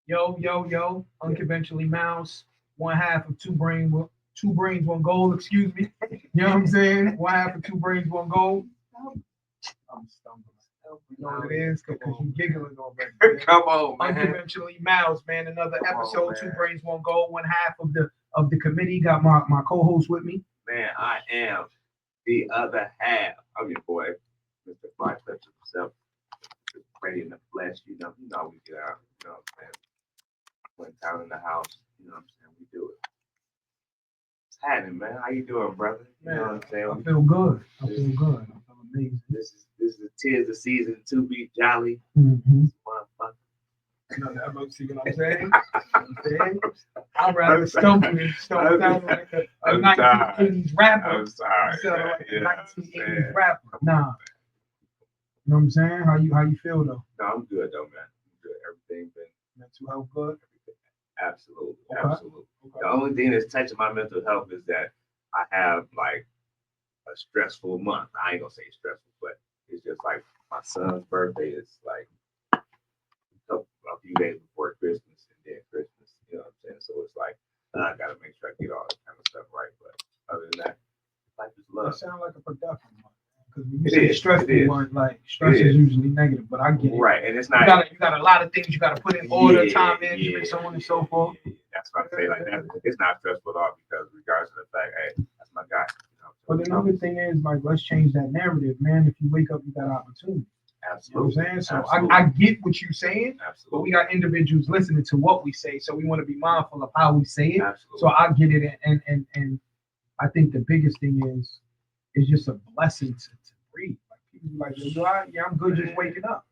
Yo, yo, yo. Unconventionally Mouse. One half of two brains, one goal. Excuse me. You know what I'm saying? One half of two brains, one goal. I'm stumbling. You know what it is? Because you giggling already. Man. Come on, man. Unconventionally Mouse, man. Another Come on, episode. man. Two brains, one goal. One half of the committee. Got my co-host with me. Man, I am the other half of your boy, Mr. Fly Clips himself. Ready in the flesh, you know we get out, you know what I'm saying? When time in the house, you know what I'm saying? We do it. What's happening, man? How you doing, brother? You know what I'm Man, saying? I feel good. I feel good. I feel amazing. This is tis the season to be jolly. Mm-hmm. Motherfucker. See what I'm saying? I'd rather stumble than stumble down like a I'm 1980s rapper I'm sorry. instead of Man. like a You know what I'm 1980s saying? rapper. Nah. You know what I'm saying? How you feel though? No, I'm good though, man. I'm good. Everything been Mental health good? absolutely, Okay. absolutely. Okay. The only thing that's touching my mental health is that I have like a stressful month. I ain't gonna say stressful, but it's just like my son's birthday is like a few days before Christmas and then Christmas. You know what I'm saying? So it's like I gotta make sure I get all that kind of stuff right. But other than that, life is That love. sound like a productive one. Because when you It say is, stressful it is. one, like stress It is is. usually negative, but I get it. Right, and it's You not. got a lot of things you got to put in order, Yeah, time management, so on and so forth. yeah. That's what I say. Like that, it's not stressful at all because regardless of the fact, hey, that's my guy. You know, But another thing is, like, let's change that narrative, man. If you wake up, you got opportunity. You know what absolutely. I'm saying? So Absolutely. I get what you're saying, but Absolutely. we got individuals listening to what we say, so we want to be mindful of how we say it. Absolutely. So I get it, and I think the biggest thing is just a blessing to breathe. Like people be like, you all right? Yeah, I'm good just waking up.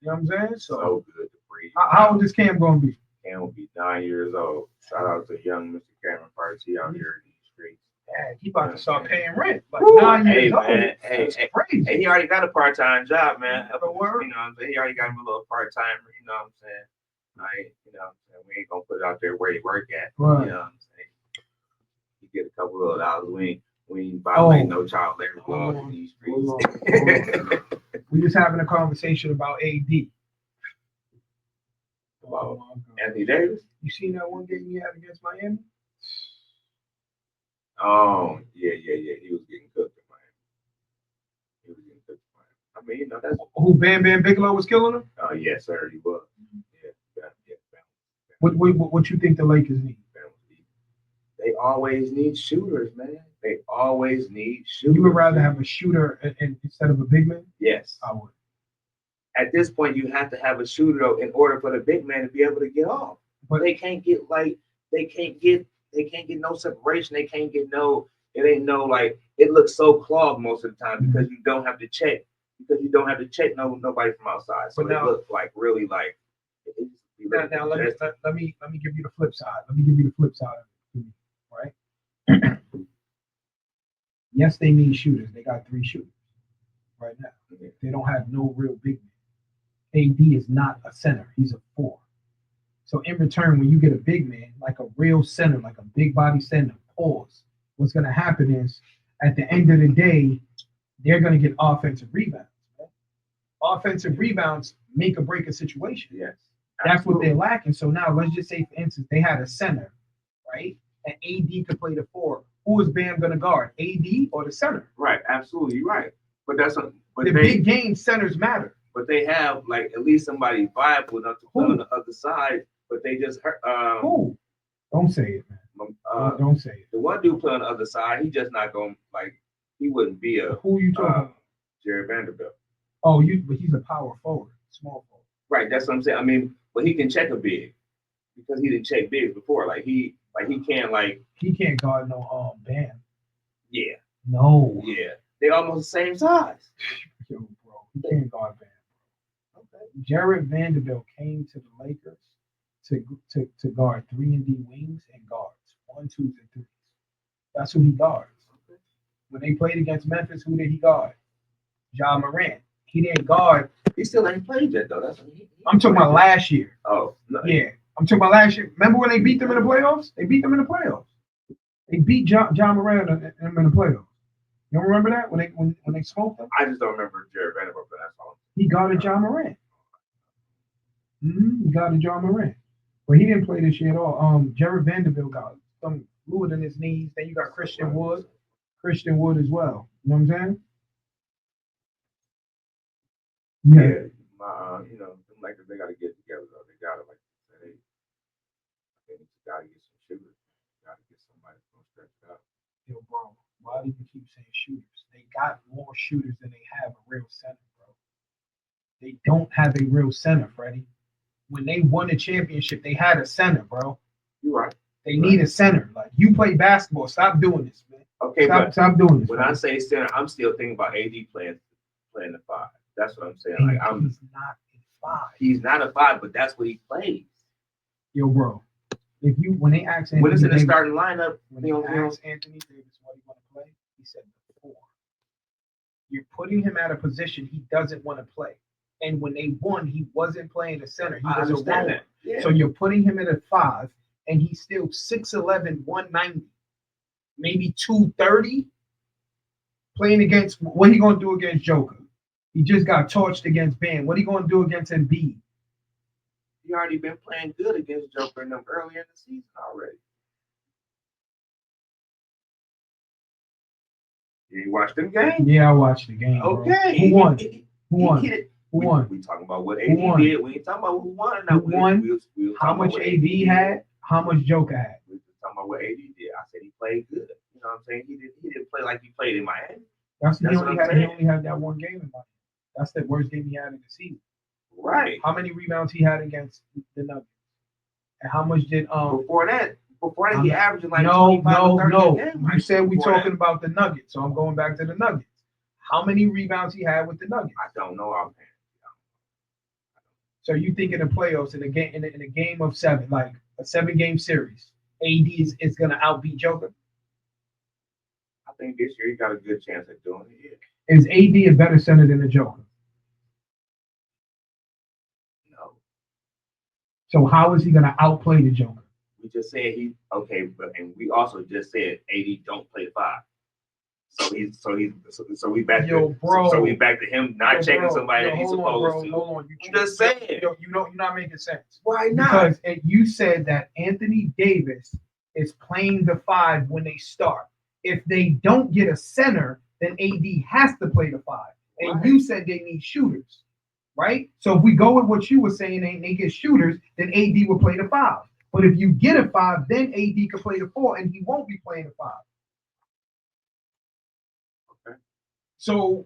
You know what I'm saying? So good to breathe. How old is Cam gonna be? Cam will be 9 years old. Shout out to young Mr. Cameron Party out here in these streets. Man, he about to start paying rent. Like Woo! 9 years Hey, old. man. Hey, That's hey. crazy. Hey, he already got a part-time job, man. The word? You know what I'm saying? He already got him a little part-timer, you know what I'm saying? You know what I'm saying? We ain't gonna put it out there where he work at. Right. You know what I'm saying? You get a couple of dollars. We ain't violating no child labor laws in these streets. Hold on. We just having a conversation about AD. About my God. Anthony Davis? You seen that one game he had against Miami? Oh, yeah. He was getting cooked in Miami. He was getting cooked in Miami. I mean, you know, that's. Who Bam Bam Bigelow was killing him? Oh, yes, sir, he was. Yeah. What you think the Lakers need? They always need shooters, man. They always need shooters. You would rather have a shooter instead of a big man? Yes. I would. At this point, you have to have a shooter though, in order for the big man to be able to get off. But they can't get no separation. They can't get no. It ain't no like. It looks so clogged most of the time because you don't have to check. Because you don't have to check nobody from outside. So it looks like really like. Now let me give you the flip side. Let me give you the flip side of it, right? Yes, they need shooters. They got 3 shooters right now. They don't have no real big man. AD is not a center. He's a 4. So in return, when you get a big man, like a real center, like a big body center, pause. What's going to happen is, at the end of the day, they're going to get offensive rebounds. Right? Offensive rebounds make or break a situation. Yes. That's what they're lacking. So now let's just say, for instance, they had a center, right? And AD could play the 4. Who is Bam going to guard? AD or the center? Right. Absolutely. You're right. But the big game centers matter. But they have like at least somebody viable enough to play on the other side. But they just hurt. Who? Don't say it, man. Don't say it. The one dude play on the other side. He just not going like. He wouldn't be a. Who you talking about? Jared Vanderbilt. Oh, but he's a power forward, small forward. Right. That's what I'm saying. I mean, but he can check a big because he didn't check bigs before. He can't He can't guard no Bam. Yeah. No. Yeah. They almost the same size. Yo, bro, he can't guard Bam. Okay. Jared Vanderbilt came to the Lakers to guard 3 and D wings and guards 1, 2s, and 3s. That's who he guards. Okay. When they played against Memphis, who did he guard? Ja Morant. He didn't guard. He still ain't played yet though. That's what I'm talking about last year. Oh no. Yeah, I'm talking about last year. Remember when they beat them in the playoffs? They beat them in the playoffs. They beat Ja Morant in the playoffs. You don't remember that when they smoked them? I just don't remember Jared Vanderbilt, but that's all. He guarded Ja Morant. He guarded Ja Morant. But he didn't play this year at all. Jared Vanderbilt got some fluid in his knees. Then you got Christian Wood as well. You know what I'm saying? Yeah, you know, them Lakers, they got to get together though. They got to like they got to get some shooters. Got to get somebody to stretch it out. Yo, bro, why do you keep saying shooters? They got more shooters than they have a real center, bro. They don't have a real center, Freddie. When they won the championship, they had a center, bro. You're right. They need a center. Like you play basketball, stop doing this, man. Okay, stop doing this. When Freddie. I say center, I'm still thinking about AD playing the five. That's what I'm saying. Like he's not a five. He's not a five, but that's what he plays. Yo, bro. If you when they asked when it's in the starting lineup, when they asked Anthony Davis what he want to play, he said the 4. You're putting him at a position he doesn't want to play. And when they won, he wasn't playing the center. He was a roller. Yeah. So you're putting him at a 5, and he's still 6'11", 190, maybe 230. Playing against what he gonna do against Joker? He just got torched against Bam. What he gonna do against Embiid? He already been playing good against Joker in them earlier in the season already. You watched them games? Yeah, I watched the game. Okay. Who won? Who won? Who won? We talking about what AD did. We ain't talking about who won. Who won? How much AD had? How much Joker had? We just talking about what AD did. I said he played good. You know what I'm saying? He didn't play like he played in Miami. He only had that one game in Miami. That's the worst game he had in the season. Right. How many rebounds he had against the Nuggets? And how much did before that he averaged like 25 no. games. You said we talking about the Nuggets, so I'm going back to the Nuggets. How many rebounds he had with the Nuggets? I don't know offhand. So you think in the playoffs in a game of 7, like a 7-game series, AD is gonna outbeat Joker? I think this year he got a good chance at doing it. Is AD a better center than the Joker? No. So how is he gonna outplay the Joker? We just said and we also just said AD don't play 5. So we back to him not checking somebody that he's supposed to. Hold on, you just saying. You're not making sense. Why not? Because you said that Anthony Davis is playing the 5 when they start. If they don't get a center, then AD has to play the 5. And right. You said they need shooters, right? So if we go with what you were saying, they get shooters, then AD will play the 5. But if you get a 5, then AD can play the 4, and he won't be playing the 5. Okay. So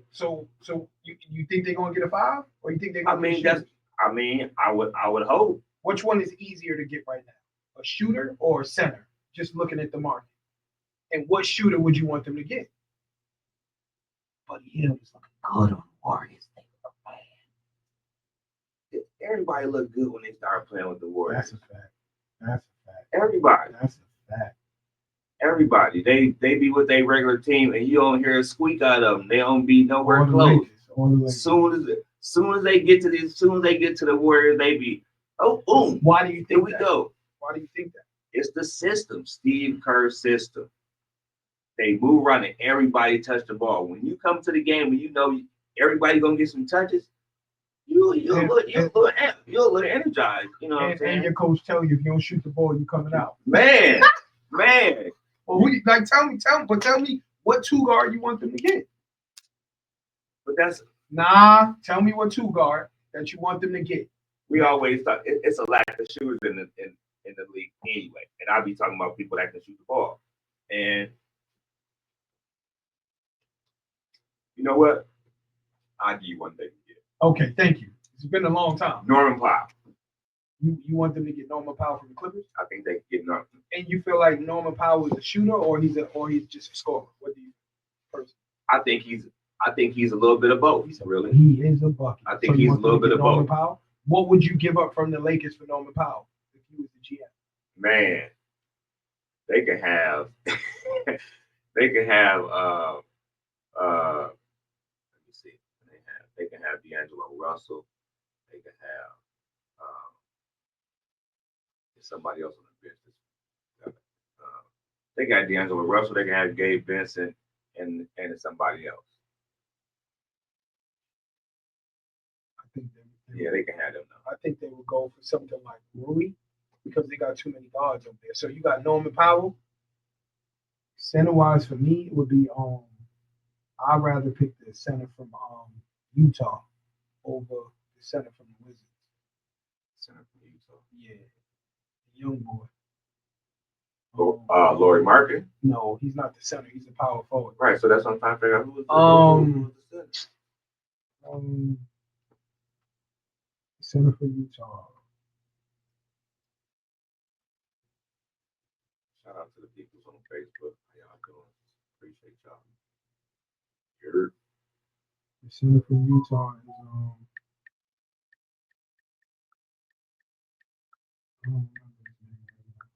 you think they're gonna get a 5, or you think they're gonna get a shooter? I would hope. Which one is easier to get right now, a shooter or a center? Just looking at the market. And what shooter would you want them to get? Buddy Hield is looking good on Warriors. Everybody look good when they start playing with the Warriors. That's a fact. Everybody. That's a fact. Everybody. They be with their regular team, and you don't hear a squeak out of them. They don't be nowhere close. Soon as they get to the Warriors, they be boom. Why do you think we go? Why do you think that? It's the system, Steve Kerr's system. They move around and everybody touch the ball. When you come to the game and you know everybody gonna get some touches, you'll look energized. You know what I'm saying? And your coach tell you if you don't shoot the ball, you coming out. Man. Well, tell me what 2 guard you want them to get. But tell me what 2 guard that you want them to get. We always thought it's a lack of shooters in the league anyway. And I'll be talking about people that can shoot the ball. And you know what? I'll give you one thing to get. Okay, thank you. It's been a long time. Norman Powell. You want them to get Norman Powell from the Clippers? I think they can get Norman. And you feel like Norman Powell is a shooter, or he's just a scorer? What do you personally? I think he's a little bit of both. Really, he is a bucket. I think he's a little bit of both. Powell? What would you give up from the Lakers for Norman Powell if you was the GM? Man, they could have let me see. They can have D'Angelo Russell. They can have somebody else on the bench. They got D'Angelo Russell. They can have Gabe Vincent and somebody else. I think they can have them now. I think they would go for something like Rui because they got too many guards over there. So you got Norman Powell. Center wise for me, it would be I'd rather pick the center from Utah over the center from the Wizards. Center from Utah. Yeah, the young boy. Laurie Markin. No, he's not the center. He's a power forward. Right. So that's what I'm trying to figure out who was the center. Center for Utah. Shout out to the people on Facebook. How y'all doing? Appreciate y'all. You're The center for Utah is I don't remember his name right now.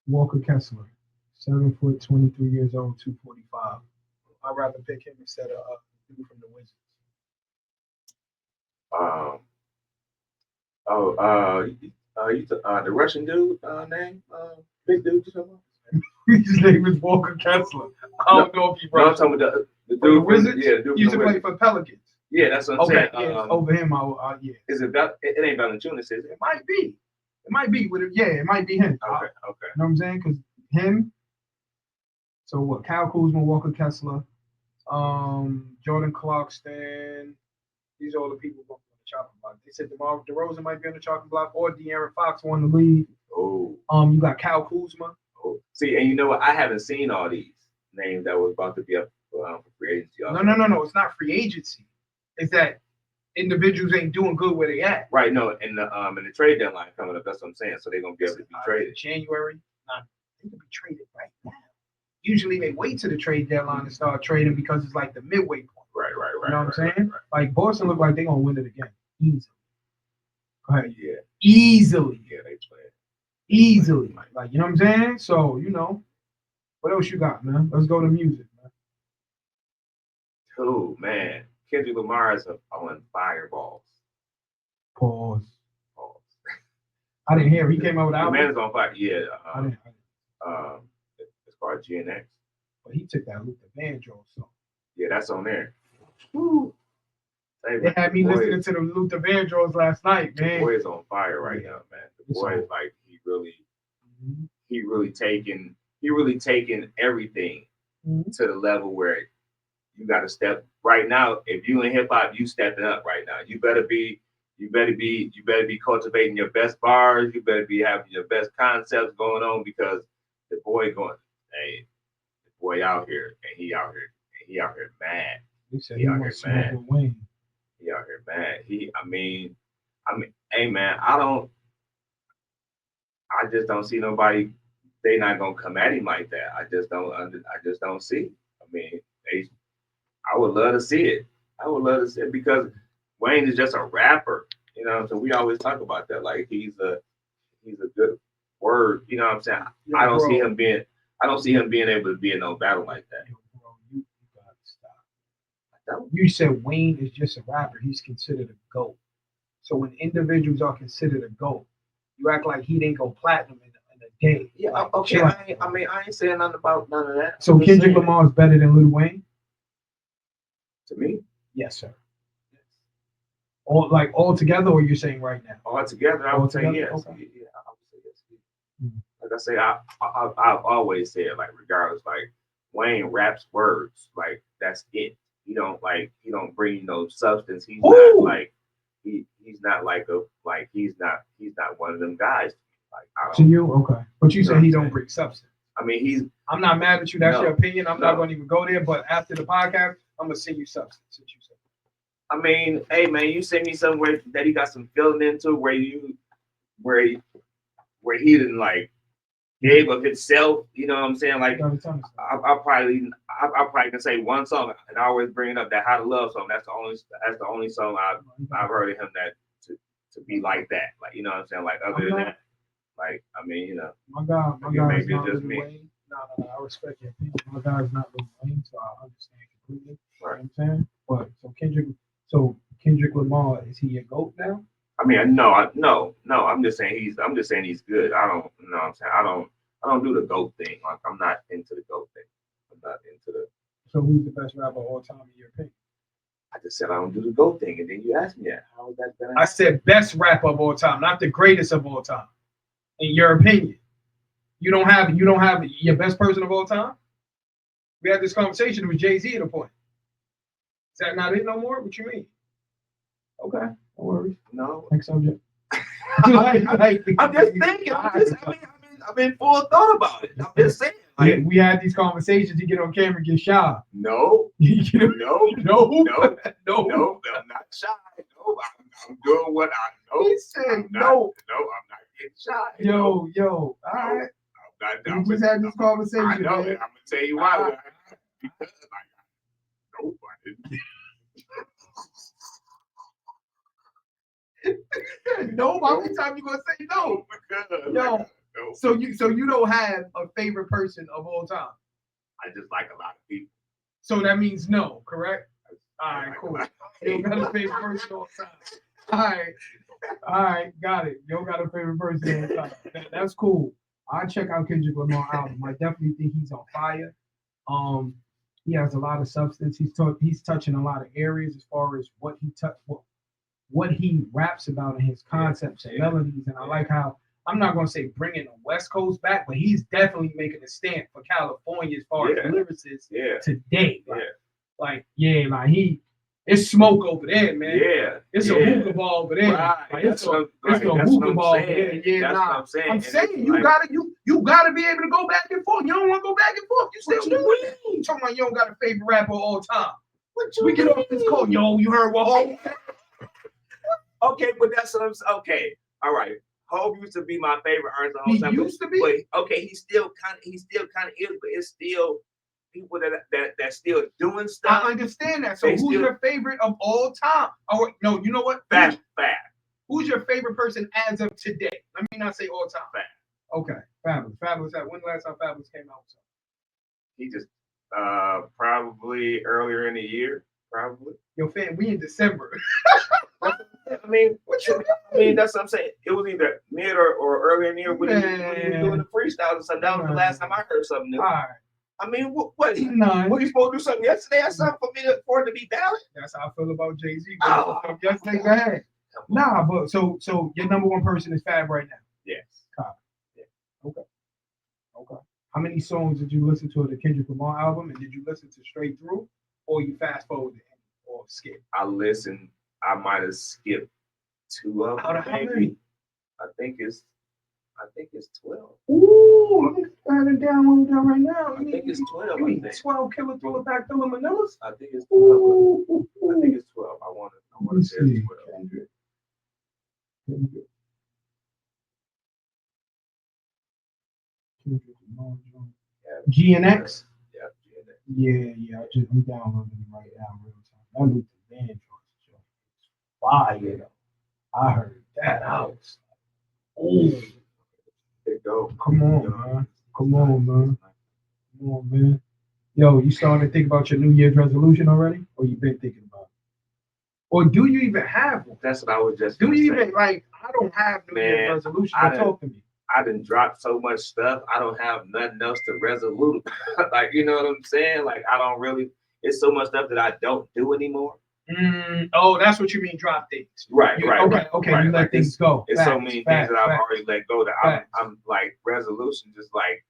Walker Kessler, 7 foot, 23 years old, 245. I'd rather pick him instead of dude from the Wizards. The Russian dude name, big dude. His name is Walker Kessler. I don't know if he's No, I'm right. talking about the The dude. Wizards? Yeah, the dude. He used to from the play for Pelicans. Yeah, that's what I'm Okay, saying. yeah, over him, yeah. Is it it ain't Valanciunas, is it? It might be. It might be with it. Yeah, it might be him. Okay. You know what I'm saying? Because him. So what? Kyle Kuzma, Walker Kessler, Jordan Clarkson. These are all the people going on the chopping block. They said DeMar DeRozan might be on the chopping block, or De'Aaron Fox won the league. Oh. You got Kyle Kuzma. Oh. See, and you know what? I haven't seen all these names that was about to be up for free agency. No. It's not free agency. It's that individuals ain't doing good where they at. Right. No, in the trade deadline coming up, that's what I'm saying. So they're gonna be able to be traded. January. They can be traded right now. Usually they wait to the trade deadline to start trading because it's like the midway point. Right. You know what I'm saying? Right. Like Boston look like they're gonna win it again. Easily. Go ahead. Yeah. Easily. Yeah, they play it. Easily. Like, you know what I'm saying? So, what else you got, man? Let's go to music, man. Oh man. Kendrick Lamar is on fireballs. Pause. I didn't hear. He came out with The album. man is on fire. Yeah. I didn't. It's called GNX. But he took that Luther Vandross song. Yeah, that's on there. Woo. They had me listening to the Luther Vandross last night, man. The boy is on fire right now, man. The boy is like he really taking everything to the level where you got to step right now. If you in hip hop, you stepping up right now. You better be cultivating your best bars. You better be having your best concepts going on because the boy out here and he out here mad. He said he wants to smoke with Wayne. He out here mad. I mean, hey man, I just don't see nobody. They not gonna come at him like that. I just don't see. I mean, I would love to see it. I would love to see it because Wayne is just a rapper. You know, so we always talk about that. Like he's a good word. You know what I'm saying? Yo, I don't see him being able to be in no battle like that. Yo, bro, you gotta stop. You said Wayne is just a rapper. He's considered a GOAT. So when individuals are considered a GOAT, you act like he didn't go platinum in a day. Yeah, like, okay. I ain't saying nothing about none of that. So Kendrick Lamar is better than Lil Wayne? To me? Yes, sir. All together, or you're saying right now? All together, I would say yes. Okay. Yeah, I would say yes. Like I say, I've always said, like, regardless, like Wayne raps words, like that's it. He don't bring no substance. He's not like he's not one of them guys. Like to you, okay. But you said he don't bring substance. I mean, I'm not mad at you. That's your opinion. I'm not going to even go there. But after the podcast, I'm gonna send you substance. Since you said. I mean, hey man, you send me somewhere that he got some feeling into where he didn't like gave of himself. You know what I'm saying? Like I probably can say one song and I always bring it up, that How to Love song. That's the only song I've heard of him that to be like that. Like, you know what I'm saying? Like other than that, like I mean, you know. My God is not Lil me. Wayne. No, I respect your opinion. My God is not Lil Wayne, so I understand completely. Right. You know what I'm saying? But Kendrick Lamar, is he a GOAT now? I mean, no. I'm just saying he's good. I don't, you know what I'm saying? I don't do the GOAT thing. Like I'm not into the GOAT thing. I'm not into the. So who's the best rapper of all time in your opinion? I just said I don't do the GOAT thing, and then you asked me that. How is that gonna I happen? said best rapper of all time, not the greatest of all time. In your opinion, you don't have your best person of all time. We had this conversation with Jay-Z at a point. Is that not it no more? What you mean? Okay, no worries. No. Next subject. I'm just thinking. I've been full thought about it. I'm just saying. Like, we had these conversations. You get on camera, get shy. No, no, no, I'm not shy. No, I'm doing what I know. He said I'm no. I'm not getting shy. Yo, all right. We just had this conversation. I know, man. and I'm gonna tell you why. Because no, how many times you gonna say no? Yo, so you don't have a favorite person of all time. I just like a lot of people. So that means no, correct? All right, cool. You don't got a favorite person all time. All right, got it. You don't got a favorite person all time. That's cool. I'll check out Kendrick Lamar album. I definitely think he's on fire. He has a lot of substance. He's touching a lot of areas as far as what he raps about and his concepts and melodies. And I like how, I'm not going to say bringing the West Coast back, but he's definitely making a stand for California as far as lyricists today. It's smoke over there, man. Yeah. It's a hookah ball over there. Right. It's a hookah ball over there. Yeah, that's what I'm saying. I'm saying you gotta be able to go back and forth. You don't want to go back and forth. You still do it. You talking about you don't got a favorite rapper all time. We get off this call. Yo, you heard what? Okay, but that's what I'm saying. Okay. All right. Hov used to be my favorite artist of all time. He used to be. But okay, he still kind of is, but it's still people that still doing stuff. I understand that. So who's your favorite of all time? Oh no, you know what? Fab. Who's your favorite person as of today? Let me not say all time. Fab. Okay, Fabulous. When the last time Fabulous came out? He just probably earlier in the year, probably. Yo, fam, we in December. I mean, that's what I'm saying. It was either mid or earlier in the year when he was doing the freestyles and stuff. That was the last time I heard something new. All right. I mean, what you supposed to do something yesterday or something for it to be valid? That's how I feel about Jay-Z. Yesterday, go ahead. Nah, but so your number one person is Fab right now. Yes. Yeah. Okay. How many songs did you listen to the Kendrick Lamar album, and did you listen to straight through, or you fast forward or skip? I listened. I might have skipped 2 of them. Maybe. I think it's 12. Ooh, let me write it down when we're done right now. I think it's 12. You mean 12 Killer Thriller Pack Thriller Manillas? I think it's 12. I think it's 12. I want to say it's 12. G and X? Yeah, GNX. Yeah. I'm downloading it right now. That Luther Vandross fire. I heard that house. Oh, come on, man. Yo, you starting to think about your New Year's resolution already, or you been thinking about it? Or do you even have one? That's what I was just. Do you even I don't have New Year's resolution. Talk to me. I done dropped so much stuff. I don't have nothing else to resolute. Like, you know what I'm saying? Like, I don't really. It's so much stuff that I don't do anymore. Oh, that's what you mean, drop things. Right. Okay. You let things go. It's so many things that I've already let go that I'm like resolution, just like.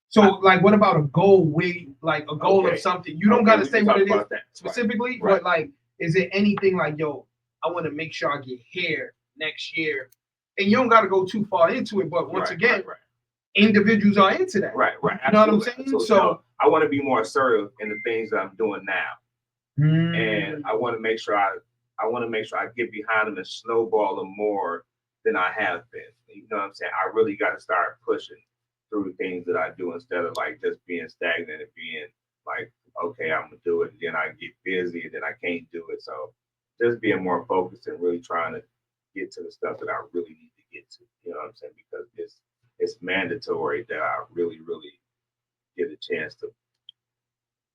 So, like, what about a goal? Like a goal of something. You don't got to say what it is specifically, but like, is it anything like, yo, I want to make sure I get here next year, and you don't got to go too far into it. But once again, individuals are into that. Right. You know what I'm saying? Absolutely. So I want to be more assertive in the things that I'm doing now. And I want to make sure I get behind them and snowball them more than I have been. You know what I'm saying? I really got to start pushing through the things that I do instead of like just being stagnant and being like, okay, I'm gonna do it, and then I get busy and then I can't do it. So just being more focused and really trying to get to the stuff that I really need to get to. You know what I'm saying? Because it's mandatory that I really, really get a chance to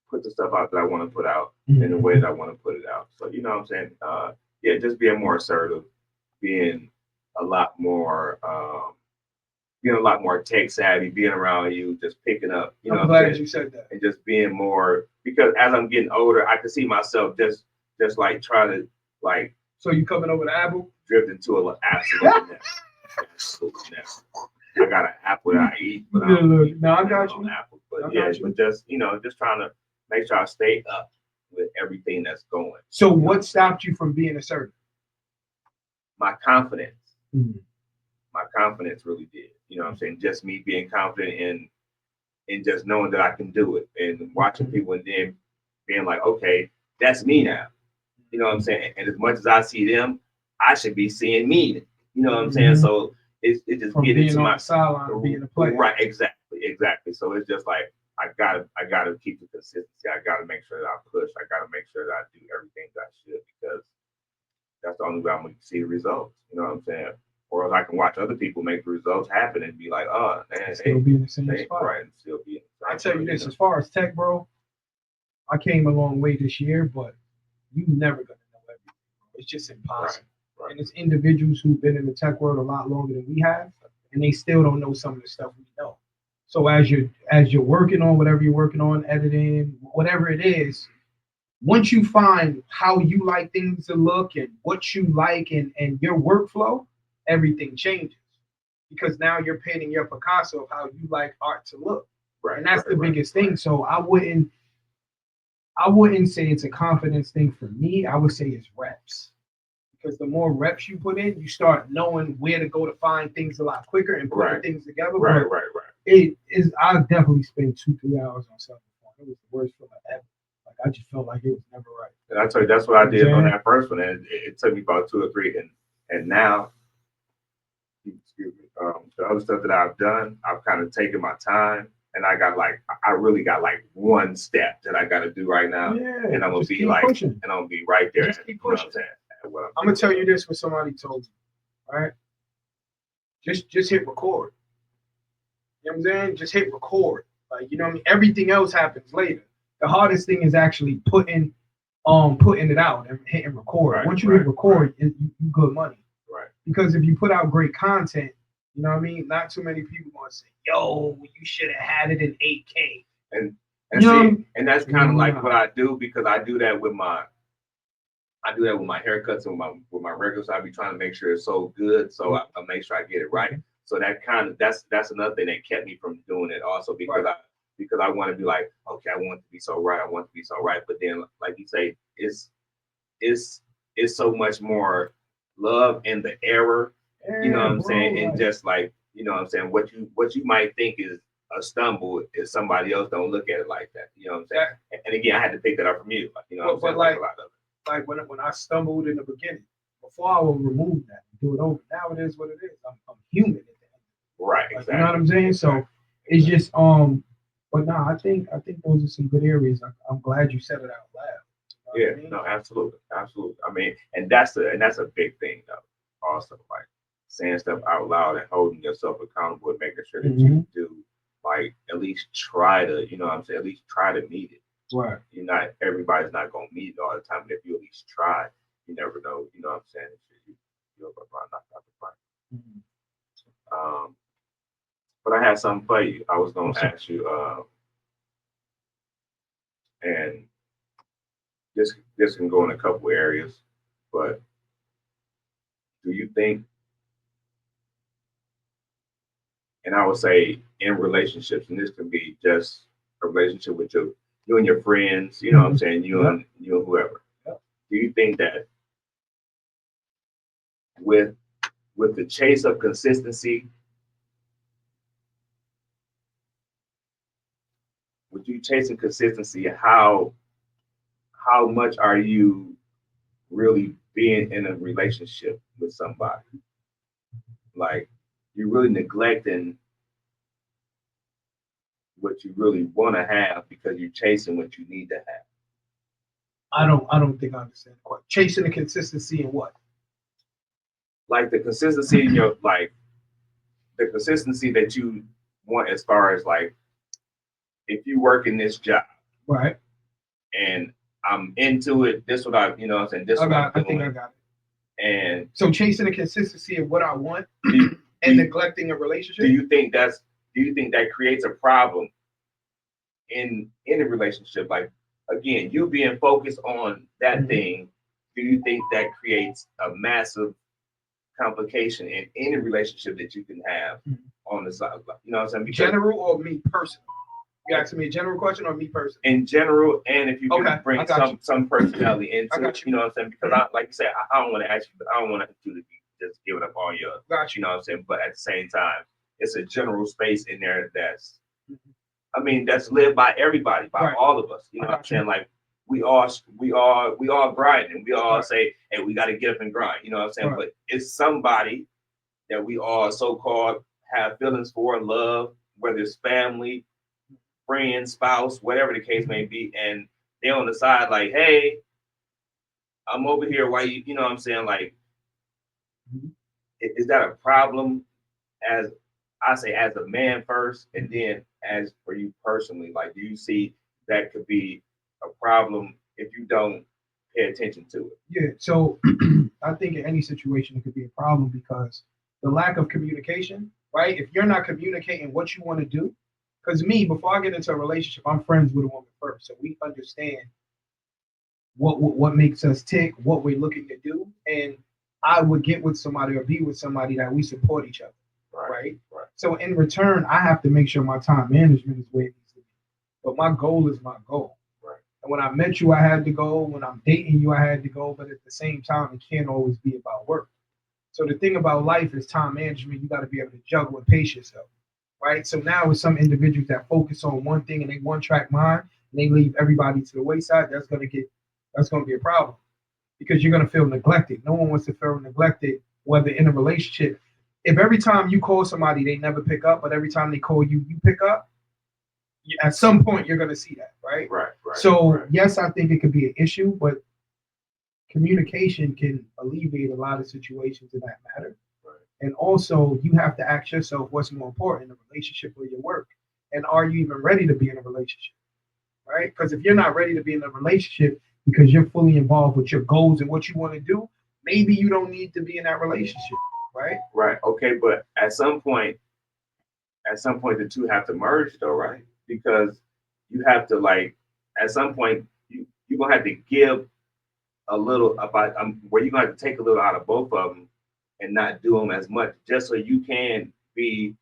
put the stuff out that I want to put out in the way that I want to put it out. So, you know what I'm saying? Just being more assertive, being a lot more being a lot more tech savvy, being around you, just picking up, you know, I'm glad you said that. and just being more, because as I'm getting older, I can see myself just like trying to like So you coming over to Apple? drift into a absolute never. Absolute never. I got an apple that I eat, but I don't eat No, I got you. on Apple. But I yeah, got you. but just just trying to make sure I stay up with everything that's going. So what stopped you from being assertive? My confidence. Mhm. My confidence really did. You know what I'm saying? Just me being confident in just knowing that I can do it and watching people and then being like, okay, that's me now. You know what I'm saying? And as much as I see them, I should be seeing me. You know what I'm saying? So it just From get being into on my the sideline, being a player. Right, exactly. So it's just like I gotta keep the consistency. I gotta make sure that I push. I gotta make sure that I do everything that I should, because that's the only way I'm gonna see the results. You know what I'm saying? Or else I can watch other people make the results happen and be like, oh, man, Still be in the same spot. right, and still be. I tell you this, as far as tech, bro, I came a long way this year, but you never gonna know everything. It's just impossible. Right. And there's individuals who've been in the tech world a lot longer than we have, and they still don't know some of the stuff we know. So as you're working on whatever you're working on, editing, whatever it is, once you find how you like things to look and what you like and your workflow, everything changes. Because now you're painting your Picasso of how you like art to look. Right. And that's the biggest thing. So I wouldn't say it's a confidence thing for me. I would say it's reps. Because the more reps you put in, you start knowing where to go to find things a lot quicker and putting things together. Right. It is. I definitely spent 2-3 hours on something. It was the worst feeling ever. Like I just felt like it was never right. And I tell you, that's what I did on that first one, and it took me about 2 or 3, and now, excuse me, the other stuff that I've done, I've kind of taken my time, and I really got like one step that I got to do right now, and I'm gonna be like, pushing. And I'm gonna be right there. Just keep pushing. You know what I'm I'm gonna tell you this: what somebody told me. All right, just hit record. You know what I'm saying? Just hit record. Like, you know what I mean? Everything else happens later. The hardest thing is actually putting it out and hitting record. Right, Once you hit record, you good money. Right. Because if you put out great content, you know what I mean? Not too many people gonna say, yo, you should have had it in 8K. And and that's kind of like what I do, because I do that with my haircuts and with my regulars. I be trying to make sure it's so good, so I make sure I get it right. So that's another thing that kept me from doing it also, because I want to be like, okay, I want it to be so right. I want it to be so right. But then, like you say, it's so much more love in the error. You know what I'm saying? And just like, you know what I'm saying, what you might think is a stumble, if somebody else don't look at it like that. You know what I'm saying? And again, I had to pick that up from you. Like, you know what I'm saying? Like a lot of it. Like when I stumbled in the beginning, before I will remove that and do it over. Now it is what it is. I'm human at the end. Right, exactly. You know what I'm saying? So it's just but no, I think those are some good areas. I'm glad you said it out loud. You know what I mean? No, absolutely. I mean, and that's a big thing though. Also, like saying stuff out loud and holding yourself accountable and making sure that you do, like, at least try to, you know what I'm saying, at least try to meet it. Right. Everybody's not gonna meet it all the time, but if you at least try, you never know, you know what I'm saying? You'll knock out the fight. But I had something for you. I was gonna ask you, and this can go in a couple areas, but do you think, and I would say in relationships, and this can be just a relationship with you and your friends, you know what I'm saying, you and whoever. Do you think that with the chase of consistency, with you chasing consistency, how much are you really being in a relationship with somebody? Like, you're really neglecting what you really want to have because you're chasing what you need to have. I don't think I understand the question. Chasing the consistency in what? Like the consistency in your, like the consistency that you want, as far as like, if you work in this job, right, and I'm into it, this what I, you know what I'm saying, this what I'm doing. I think I got it. And so chasing the consistency of what I want. and neglecting a relationship. Do you think that creates a problem in a relationship? Like, again, you being focused on that thing, do you think that creates a massive complication in any relationship that you can have on the side? You know what I'm saying? Because general or me personally? You asking me a general question or me personally? In general, and if you can bring some personality into it, you know what I'm saying? Because I, like you said, I don't want to ask you, I don't want you to be just giving up all your, you know what I'm saying? But at the same time, it's a general space in there that's, I mean, that's lived by everybody, by all of us. You know what I'm saying? Like we all grind, and we all say, hey, we got to get up and grind. You know what I'm saying? But it's somebody that we all so-called have feelings for, love, whether it's family, friend, spouse, whatever the case may be, and they're on the side like, hey, I'm over here. Why you know what I'm saying? Like, is that a problem? As I say, as a man first, and then as for you personally, like, do you see that could be a problem if you don't pay attention to it? Yeah. So I think in any situation it could be a problem because the lack of communication, right? If you're not communicating what you want to do, because me, before I get into a relationship, I'm friends with a woman first, so we understand what makes us tick, what we're looking to do, and I would get with somebody or be with somebody that we support each other, right? So in return, I have to make sure my time management is where it needs to be. But my goal is my goal. And when I met you, I had to go. When I'm dating you, I had to go. But at the same time, it can't always be about work. So the thing about life is time management. You got to be able to juggle and pace yourself. Right. So now with some individuals that focus on one thing and they one track mind and they leave everybody to the wayside, that's gonna be a problem because you're gonna feel neglected. No one wants to feel neglected, whether in a relationship. If every time you call somebody they never pick up, but every time they call you, you pick up, at some point you're gonna see that, right? So yes, I think it could be an issue, but communication can alleviate a lot of situations in that matter. And also, you have to ask yourself what's more important, a relationship or your work. And are you even ready to be in a relationship? Right? Because if you're not ready to be in a relationship because you're fully involved with your goals and what you want to do, maybe you don't need to be in that relationship. Right? Right. Okay. But at some point, the two have to merge, though, right? Because you have to, like, at some point, you're going to have to give a little about where you're going to have to take a little out of both of them and not do them as much, just so you can be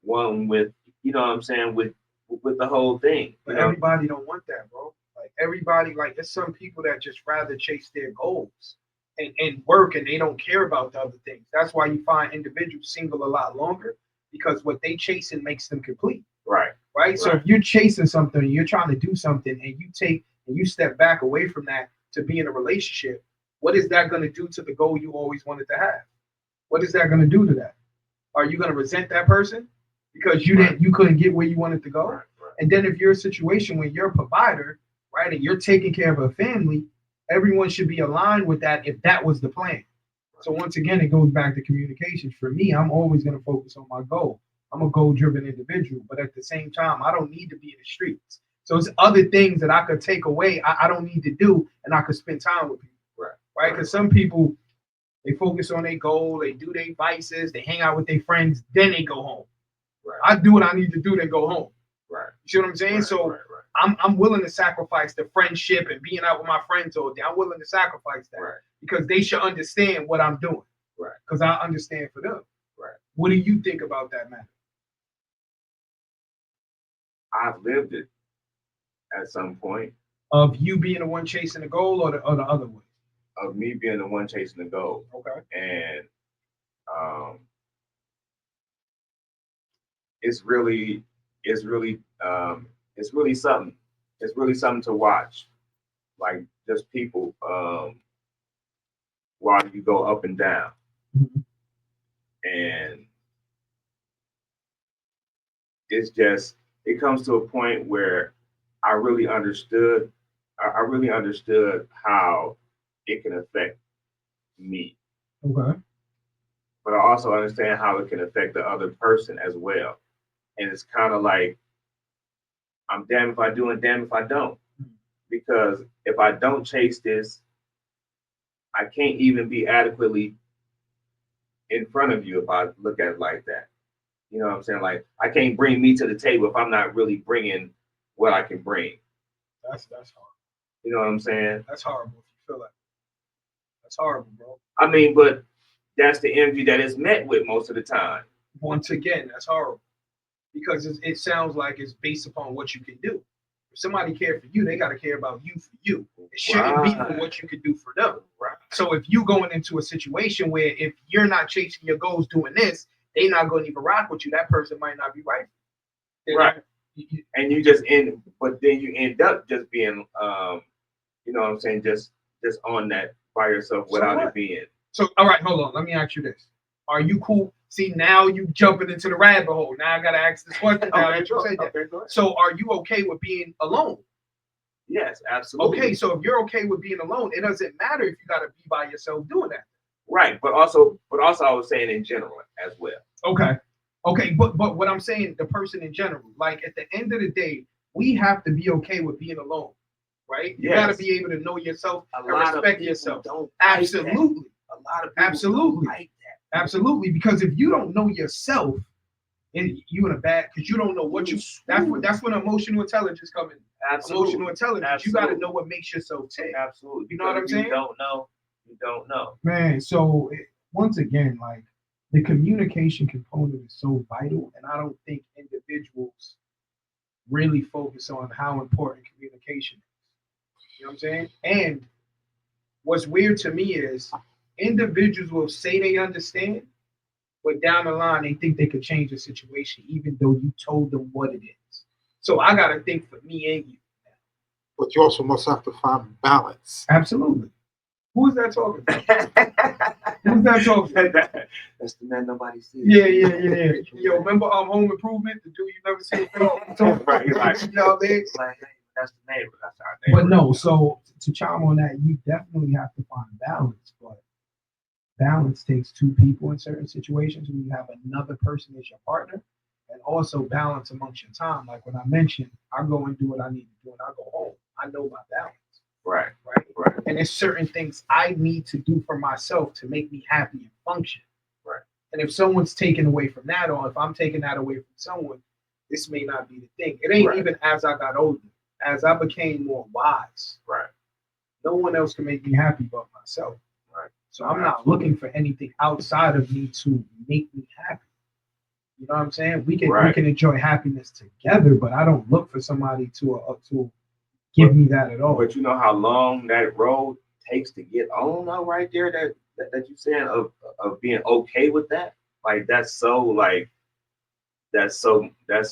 one with, you know what I'm saying, with the whole thing. But everybody don't want that, bro. Like everybody, like there's some people that just rather chase their goals and work and they don't care about the other things. That's why you find individuals single a lot longer because what they chasing makes them complete. Right. So if you're chasing something, you're trying to do something and you step back away from that to be in a relationship, what is that going to do to the goal you always wanted to have? What is that going to do to that? Are you going to resent that person because you couldn't get where you wanted to go? And then if you're a situation where you're a provider, right, and you're taking care of a family, everyone should be aligned with that if that was the plan. So once again, it goes back to communication. For me, I'm always going to focus on my goal. I'm a goal-driven individual, but at the same time, I don't need to be in the streets. So it's other things that I could take away. I don't need to do, and I could spend time with people. Right? Because some people, they focus on their goal, they do their vices, they hang out with their friends, then they go home. I do what I need to do, then go home. You see what I'm saying? I'm willing to sacrifice the friendship and being out with my friends all day. I'm willing to sacrifice that because they should understand what I'm doing. Because I understand for them. What do you think about that, man? I've lived it at some point. Of you being the one chasing the goal or the other way? Of me being the one chasing the goal. Okay. And it's really something. It's really something to watch. Like just people while you go up and down. And it comes to a point where I really understood how it can affect me. Okay. But I also understand how it can affect the other person as well. And it's kind of like, I'm damned if I do and damned if I don't. Because if I don't chase this, I can't even be adequately in front of you if I look at it like that. You know what I'm saying? Like I can't bring me to the table if I'm not really bringing what I can bring. That's hard. You know what I'm saying? That's horrible if you feel like that's horrible, bro. I mean, but that's the energy that it's met with most of the time. Once again, that's horrible because it sounds like it's based upon what you can do. If somebody cares for you, they got to care about you for you. It shouldn't be for what you can do for them. Right. So if you going into a situation where if you're not chasing your goals doing this, they not going to even rock with you. That person might not be right. Right. And you just but then you end up just being, you know what I'm saying, just on that by yourself without it being. So, all right, hold on. Let me ask you this. Are you cool? See, now you jumping into the rabbit hole. Now I got to ask this question. So are you okay with being alone? Yes, absolutely. Okay, so if you're okay with being alone, it doesn't matter if you got to be by yourself doing that. Right, but also I was saying in general as well. Okay, but what I'm saying, the person in general, like at the end of the day, we have to be okay with being alone, right? You got to be able to know yourself and respect yourself. Absolutely. A lot of people don't like that. Absolutely, because if you don't know yourself, and you in a bad, because you don't know what you. That's when emotional intelligence comes in. Absolutely. Emotional intelligence. Absolutely. You got to know what makes yourself tick. Absolutely. You know what I'm saying? You don't know. Man, so once again, like the communication component is so vital, and I don't think individuals really focus on how important communication is. You know what I'm saying? And what's weird to me is individuals will say they understand, but down the line they think they could change the situation, even though you told them what it is. So I gotta think for me and you. But you also must have to find balance. Absolutely. Who's that talking about? Who's that talking about? That's the man nobody sees. Yeah. Yo, remember Home Improvement? The dude you never see. Right. You know what I mean? That's the neighbor. That's our neighbor. But no, so to chime on that, you definitely have to find balance. But balance takes two people in certain situations when you have another person as your partner, and also balance amongst your time. Like when I mentioned, I go and do what I need to do, and I go home. I know my balance. Right. And there's certain things I need to do for myself to make me happy and function. Right. And if someone's taken away from that, or if I'm taking that away from someone, this may not be the thing. It ain't even as I got older. As I became more wise. Right. No one else can make me happy but myself. Right. So I'm not looking for anything outside of me to make me happy. You know what I'm saying? We can enjoy happiness together, but I don't look for somebody to give me that at all. But you know how long that road takes to get on though, right there, that you saying of being okay with that? Like that's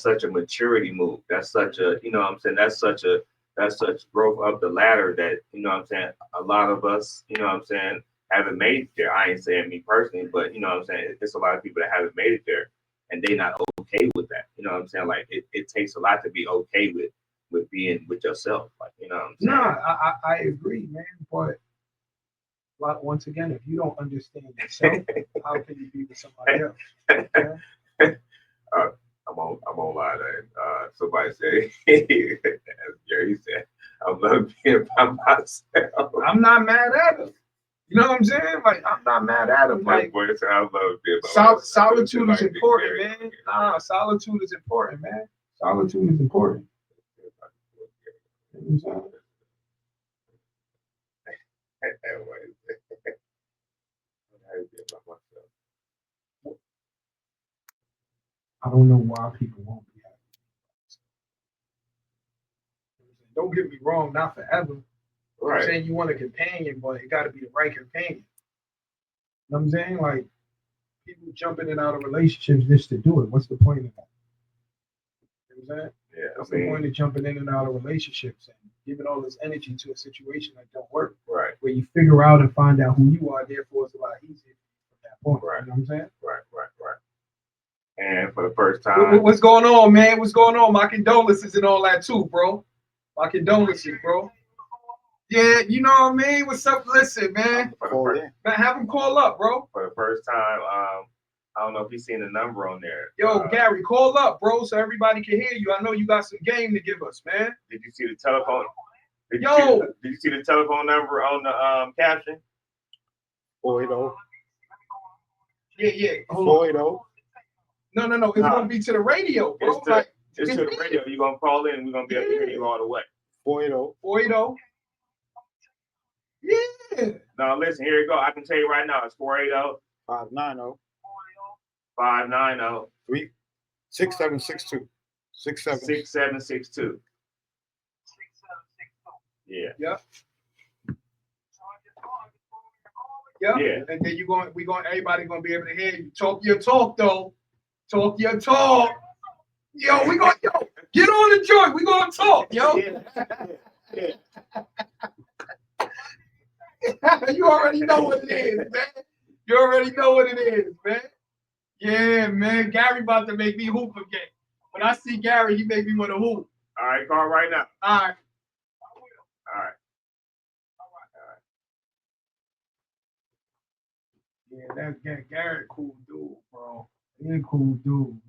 such a maturity move. That's such a, you know what I'm saying, that's such growth up the ladder that, you know what I'm saying, a lot of us, you know what I'm saying, haven't made it there. I ain't saying me personally, but you know what I'm saying, it's a lot of people that haven't made it there and they not okay with that. You know what I'm saying? Like it takes a lot to be okay with being with yourself. Like, you know what I'm saying? No, I agree, man. But once again, if you don't understand yourself, how can you be with somebody else? Yeah? I'm on line. Somebody said, as Jerry said, I love being by myself. I'm not mad at him. You know what I'm saying? Like, I'm not mad at him. Like, boy said, I love being by myself. Solitude is important, man. Solitude is important, man. Solitude is important. You know what I'm saying? I don't know why people won't be happy. Don't get me wrong, not forever. Right. I'm saying you want a companion, but it got to be the right companion. You know what I'm saying? Like, people jumping in and out of relationships just to do it. What's the point of that? You know what I'm saying? Yeah. What's the point of jumping in and out of relationships and giving all this energy to a situation that don't work? Right. Where you figure out and find out who you are, therefore it's a lot easier from that point. Right. You know what I'm saying? Right. And for the first time. What's going on, man? What's going on? My condolences and all that too, bro. My condolences, bro. Yeah, you know what I mean? What's up? Listen, man. Man, have him call up, bro. For the first time, I don't know if he's seen the number on there. Yo, Gary, call up, bro, so everybody can hear you. I know you got some game to give us, man. Did you see the telephone? Did you see the telephone number on the caption? Or, you know. Yeah. Hold on. 480. No. It's gonna be to the radio, bro. It's to the radio. You're gonna call in and we're gonna be able to hear you all the way. 480. 480. Yeah. Now listen, here you go. I can tell you right now, it's 480 590. 590 6762. 6762. Yeah. Yep. Yeah. And then everybody gonna be able to hear you. Talk your talk though. Talk your talk. Yo, get on the joint. We gonna talk, yo. Yeah. You already know what it is, man. You already know what it is, man. Yeah, man. Gary about to make me hoop again. When I see Gary, he make me want to hoop. All right, call right now. All right. All right. Yeah, that's Gary, cool dude, bro. He a cool dude, man.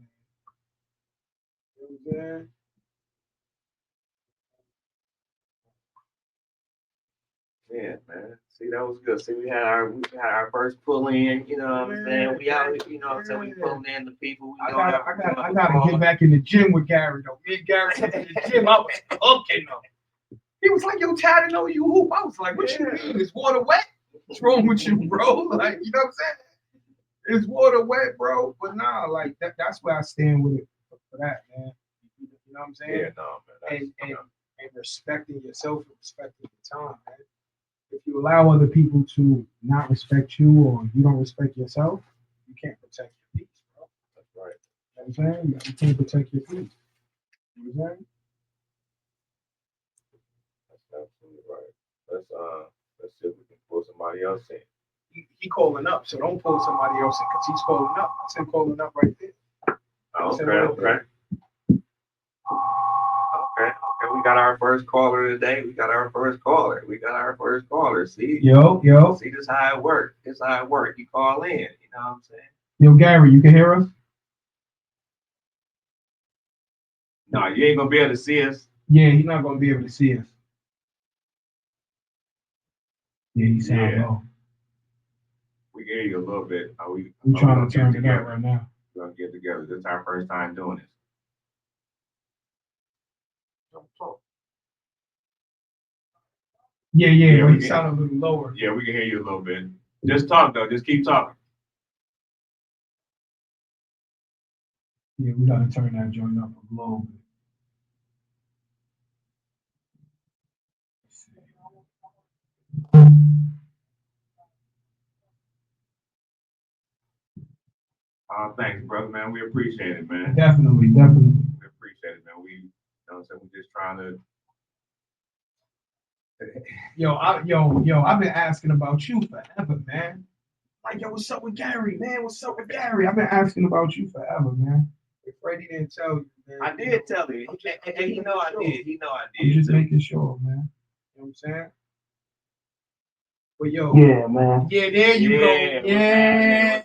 You know what I'm saying? Yeah, man. See, that was good. See, we had our first pull in. You know what I'm saying? We out. You know what I'm saying? We pulling in the people. I gotta get back in the gym with Gary though. Me and Gary went to the gym. I was cooking though. He was like, "Yo, Tad, I know you hoop." I was like, "What you mean? Is water wet? What's wrong with you, bro?" Like, you know what I'm saying? Is water wet, bro? But nah, like that's where I stand with it for that, man. You know what I'm saying? Yeah, no, man. And respecting yourself and respecting your time, man. If you allow other people to not respect you or you don't respect yourself, you can't protect your peace, bro. That's right. You know what I'm saying? You can't protect your peace. You know what I'm saying? That's absolutely right. Let's see if we can pull somebody else in. He calling up, so don't pull somebody else in because he's calling up. I said calling up right there. Okay. We got our first caller today. See, Yo. See, this how it works. You call in. You know what I'm saying? Yo, Gary, you can hear us? No, you ain't gonna be able to see us. Yeah, he's not gonna be able to see us. Yeah, he sound low. We can hear you a little bit. We're trying to turn it up right now. We're gonna get together. This is our first time doing this. Don't talk. Yeah, but he sound a little lower. Yeah, we can hear you a little bit. Just talk though. Just keep talking. Yeah, we gotta turn that joint up a little bit. Thanks, brother, man. We appreciate it, man. Definitely. We appreciate it, man. We, you know what I'm saying? We're just trying to. I've been asking about you forever, man. Like, yo, what's up with Gary, man? What's up with Gary? I've been asking about you forever, man. If Freddie didn't tell you, man. I did tell him. And he know I did. I'm just making sure, man. You know what I'm saying? But yo. Yeah, man. Yeah, there you go. Yeah.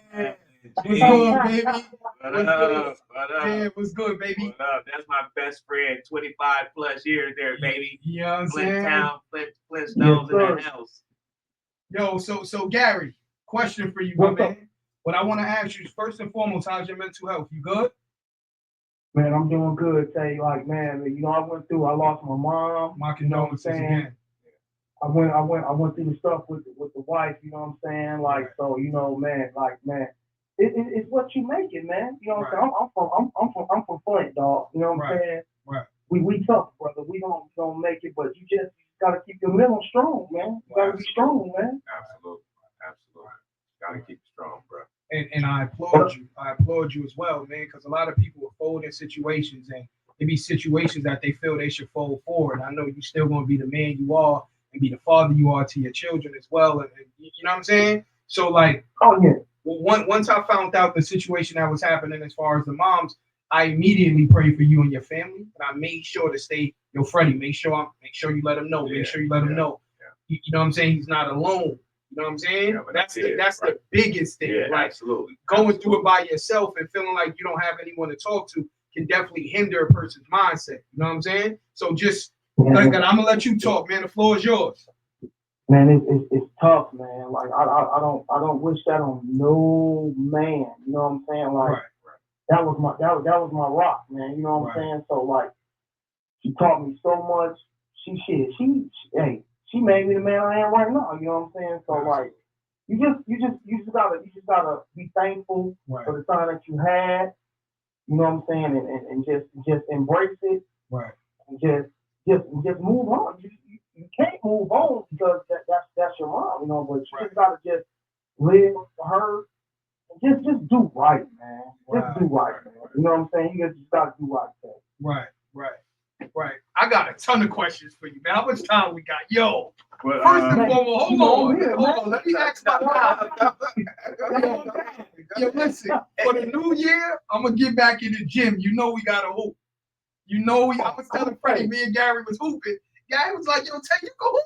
What's good, baby? Yeah, what's good, baby? What up? That's my best friend, 25 plus years there, baby. You know what I'm saying? Flintstones in the house. Yo, so Gary, question for you, my man. What I want to ask you is, first and foremost, how's your mental health? You good? Man, I'm doing good. Tell you, like, man, you know, I lost my mom. My condolences again. I went through the stuff with the wife, you know what I'm saying? Like, right. So, you know, man, it's what you make it, man. You know what I'm saying? I'm from Flint, dog. You know what I'm saying? Right. We tough, brother. We don't make it, but you just gotta keep your mental strong, man. You gotta be strong, man. Absolutely. Gotta keep it strong, bro. And I applaud you. I applaud you as well, man, because a lot of people will fold in situations, and there be situations that they feel they should fold forward. I know you still gonna be the man you are and be the father you are to your children as well. And you know what I'm saying? So like, once I found out the situation that was happening as far as the moms, I immediately prayed for you and your family, and I made sure to stay. Yo, Freddie, make sure you let him know. Make sure you let him know. Yeah. You know what I'm saying? He's not alone. You know what I'm saying? Yeah, that's the biggest thing. Yeah, like, absolutely. Going through it by yourself and feeling like you don't have anyone to talk to can definitely hinder a person's mindset. You know what I'm saying? So just, I'm gonna let you talk, man. The floor is yours. Man, it's tough, man. Like I don't wish that on no man. You know what I'm saying? Like Right. that was my rock, man. You know what I'm Right. saying? So like she taught me so much. She made me the man I am right now. You know what I'm saying? So like you just gotta be thankful Right. for the time that you had. You know what I'm saying? And just embrace it Right. and just move on. You can't move on because that's your mom, you know, but you just gotta just live for her and just do right, man. Just do right, man. You know what I'm saying? You just gotta do right, man. Right. Right. Right. I got a ton of questions for you, man. How much time we got? Yo, But, first and man, foremost, you hold know, on. Let me ask my guy. Yo, listen, for the new year, I'm gonna get back in the gym. You know we gotta hoop. You know I was telling Freddie, me and Gary was hooping. Gary was like, yo, take you go hoop.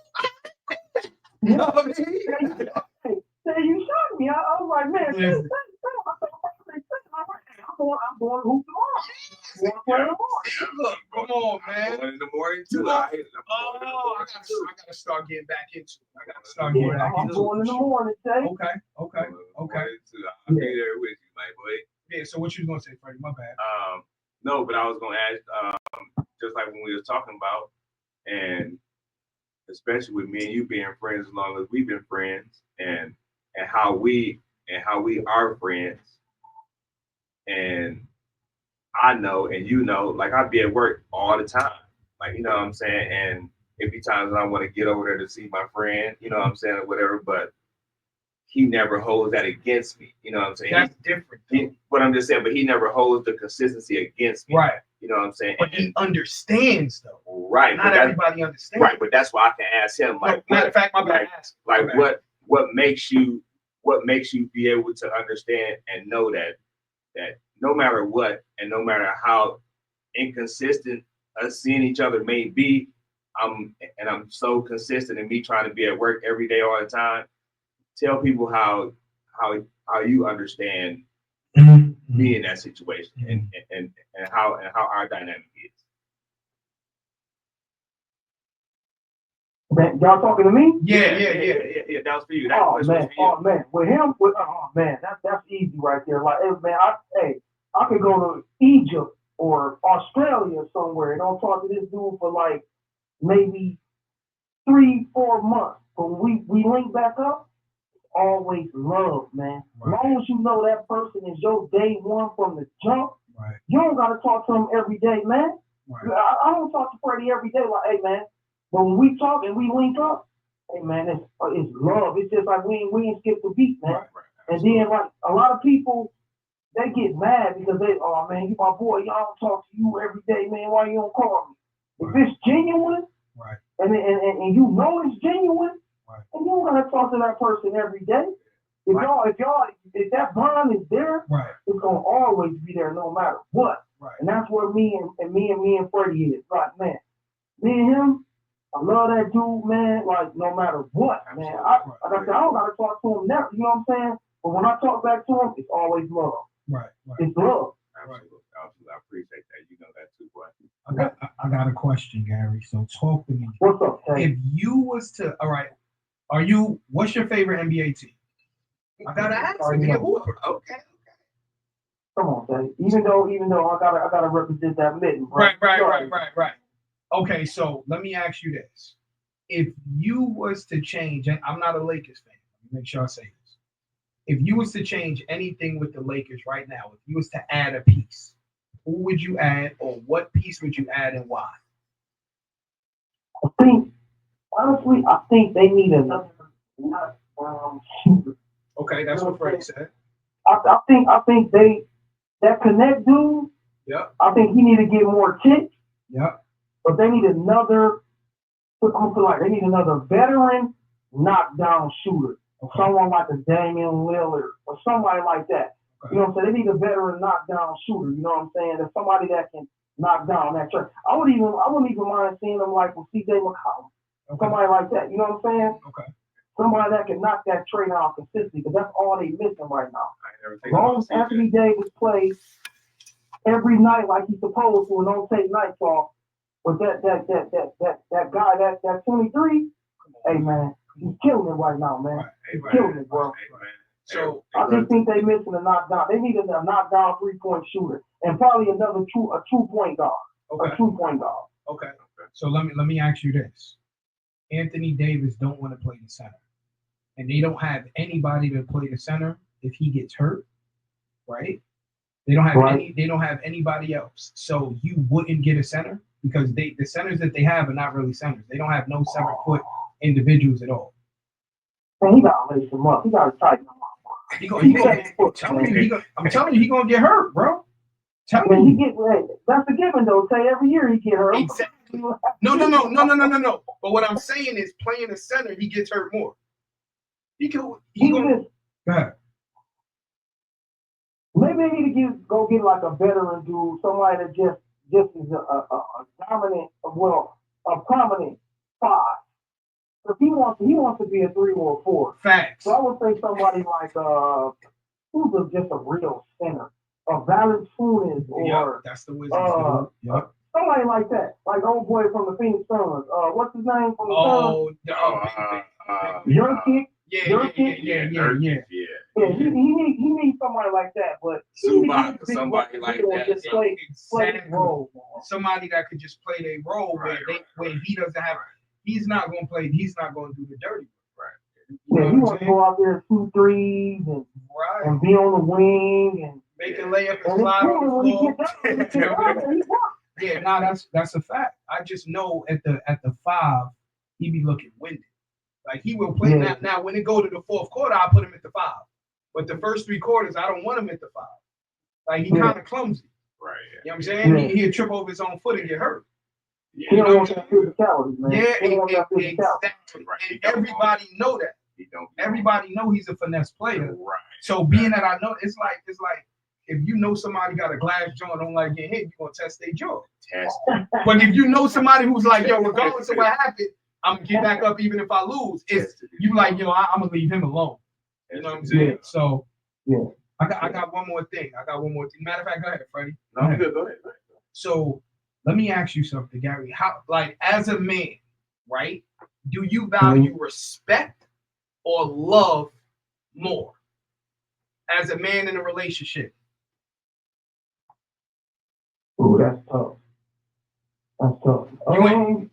You know what I mean? Say you shot me. I was like, man, Listen. I'm going to hoop tomorrow. I'm going to play tomorrow. Look, come on, man. in the morning You too. know- I I gotta start getting back into it. I gotta start getting Yeah, back I'm into going in the it. morning, Jay. Okay. I'll be there with you, my boy. Yeah, so what you was gonna say, Freddie? My bad. No, but I was gonna ask, just like when we were talking about, and especially with me and you being friends as long as we've been friends, and how we are friends, and I know and you know, like I be at work all the time, like you know what I'm saying, and it be times when I want to get over there to see my friend, you know what I'm saying, or whatever, but he never holds that against me, you know what I'm saying. That's different. But I'm just saying, but he never holds the consistency against me, Right. You know what I'm saying? But he understands though. Right. Not everybody understands. Right, but that's why I can ask him, like, matter of fact, my bad. like what makes you be able to understand and know that no matter what and no matter how inconsistent us seeing each other may be, I'm so consistent in me trying to be at work every day all the time. Tell people how you understand me in that situation and how our dynamic is. Man, y'all talking to me? Yeah. That was for you. Man. With him, that's easy right there. Like, hey, man, I could go to Egypt or Australia somewhere and don't talk to this dude for like maybe 3-4 months. But when we link back up, always love, man. Right. As long as you know that person is your day one from the jump, Right. you don't gotta talk to him every day, man. Right. I don't talk to Freddie every day, like, hey, man. But when we talk and we link up, hey, man, it's love. It's just like we ain't skip the beat, man. Right. And then, like, a lot of people, they get mad because oh, man, you my boy. Y'all don't talk to you every day, man. Why you don't call me? Right. If it's genuine, Right. and you know it's genuine, Right. and you don't gotta talk to that person every day. If that bond is there, Right. it's gonna always be there no matter what. Right. And that's where me and Freddie is. Like, man, me and him, I love that dude, man. Like, no matter what, man. I don't gotta talk to him never. You know what I'm saying? But when I talk back to him, it's always love. Right. It's love. Absolutely. I appreciate that. You know that too, boy. I got a question, Gary. So talk to me. What's up, Tay? If you was to, all right, what's your favorite NBA team? I gotta ask you. Okay. Come on, Tay. Even though I gotta represent that mitten, bro. Right. Okay, so let me ask you this. If you was to change, and I'm not a Lakers fan, let me make sure I say this. If you was to change anything with the Lakers right now, if you was to add a piece, who would you add or what piece would you add and why? Honestly, I think they need another shooter. Okay, that's what Freddie said. I think that connect dude. Yep. I think he need to get more kicks. Yep. But they need another. They need another veteran knockdown shooter. Okay. Someone like a Damian Lillard or somebody like that. Okay. You know what I'm saying? They need a veteran knockdown shooter. You know what I'm saying? There's somebody that can knock down that track. I wouldn't even mind seeing them like with CJ McCollum. Okay. Somebody like that. You know what I'm saying? Okay. Somebody that can knock that tray down consistently, because that's all they missing right now. As long as Anthony Davis plays every night like he's supposed to and don't take nights off, but that guy, that 23, hey man, He's killing it right now, man. Right. He's Right. killing it, bro. Hey, man. So I just think they missing a knockdown. They needed a knockdown 3-point shooter and probably a 2-point guard. okay, A 2-point guard. okay. So let me ask you this: Anthony Davis don't want to play the center, and they don't have anybody to play the center if he gets hurt, right? They don't have Right. They don't have anybody else. So you wouldn't get a center because the centers that they have are not really centers. They don't have no 7-foot individuals at all. Man, he gotta lace him up. He gotta tighten him up. He gonna, I'm telling you, he gonna get hurt, bro. Tell Man, he me. that's a given though. Say every year he get hurt. Exactly. No. But what I'm saying is, playing the center, he gets hurt more. He gonna. Go ahead. Maybe they need to go get like a veteran dude, somebody that just is a dominant, a prominent 5. If he wants to be a 3 or a 4. Facts. So I would say somebody like who's just a real center, a Valanciunas or That's the Wizards. Yep. somebody like that, like old boy from the Phoenix Suns. What's his name from the Suns? Nurkic. Yeah. Yeah, he needs somebody like that, but Somebody like that. Just play his role. Somebody that could just play their role where he doesn't have. He's not going to play. He's not going to do the dirty work. Yeah, he wants to go out there 2 threes and be on the wing and make a layup and it's slide cool on when he the gets down there, he works. Yeah, no, that's a fact. I just know at the 5, he be looking winded. Like he will play now. When it go to the 4th quarter, I put him at the 5. But the first 3 quarters, I don't want him at the 5. Like he kind of clumsy. Right. You know what I'm saying? Yeah. He'll trip over his own foot and get hurt. He don't want that physicality, man. Yeah, He don't want that physicality. exactly. And everybody know that. Everybody know he's a finesse player. Right. So being that I know, it's like if you know somebody got a glass jaw and don't like getting hit, you're gonna test their jaw. But if you know somebody who's like, yo, regardless of what happened, I'm gonna get back up even if I lose. It's you like, yo, I'm gonna leave him alone. You know what I'm saying? Yeah. So yeah, I got one more thing. Matter of fact, go ahead, Freddie. No, I'm good. Go ahead. So let me ask you something, Gary. How, like, as a man, right? Do you value respect or love more as a man in a relationship? Ooh, that's tough. That's tough. You ain't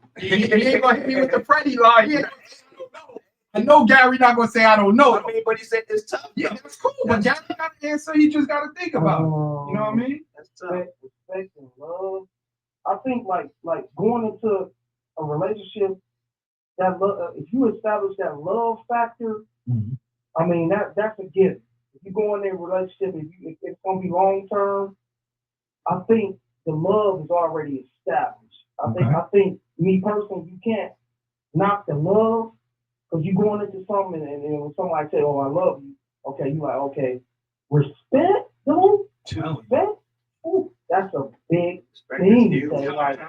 gonna hit me with the Freddie line. Yeah. I know Gary not gonna say I don't know. I mean, but he said it's tough. Yeah, that's cool. But Gary got an answer. He just got to think about it. You know what I mean? That's tough. Respect and love. I think like going into a relationship, that love, if you establish that love factor, I mean that's a gift. If you go in a relationship, if it's gonna be long term, I think the love is already established. I think me personally, you can't knock the love because you going into something and when somebody say, "Oh, I love you," okay, you like, okay, respect, though. Respect. Ooh, that's a big thing to say. Like,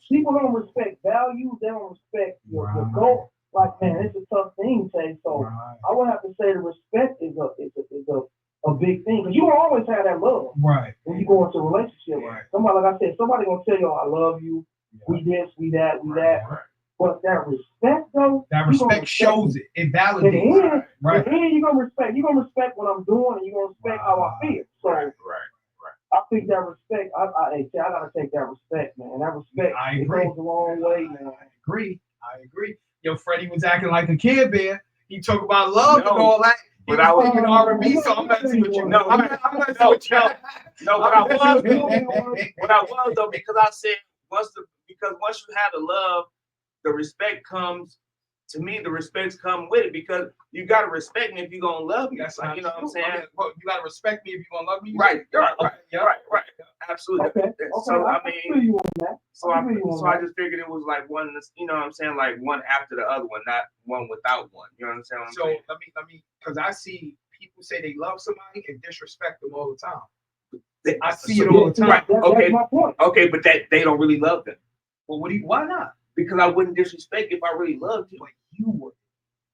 people don't respect values. They don't respect your goal. Like, man, it's a tough thing to say. So I would have to say the respect is a big thing because you don't always have that love. Right. When you go into a relationship, somebody, like I said, somebody gonna tell you, "I love you." We this, we that, we that. But that respect, though, that respect shows it. It validates. And then you're gonna respect what I'm doing, and you're gonna respect how I feel. So I think that respect, I gotta take that respect, man. That respect, it goes a long way, man. I agree. Yo, Freddie was acting like a kid bear. He talk about love and all that. But I was thinking R&B, so I'm messing with you. No, what I was though, because I said once you have the love, the respect comes. To me, the respects come with it because you gotta respect me if you're gonna love me. That's like, you know what I'm saying. You gotta respect me if you're gonna love me. Right. Absolutely. Okay. So I mean, I just figured it was like one. You know what I'm saying, like one after the other one, not one without one. You know what I'm saying? So let me, because I see people say they love somebody and disrespect them all the time. I see it all the time. Right. Okay. That's my point. Okay, but that they don't really love them. Well, why not? Because I wouldn't disrespect if I really loved you. But you would.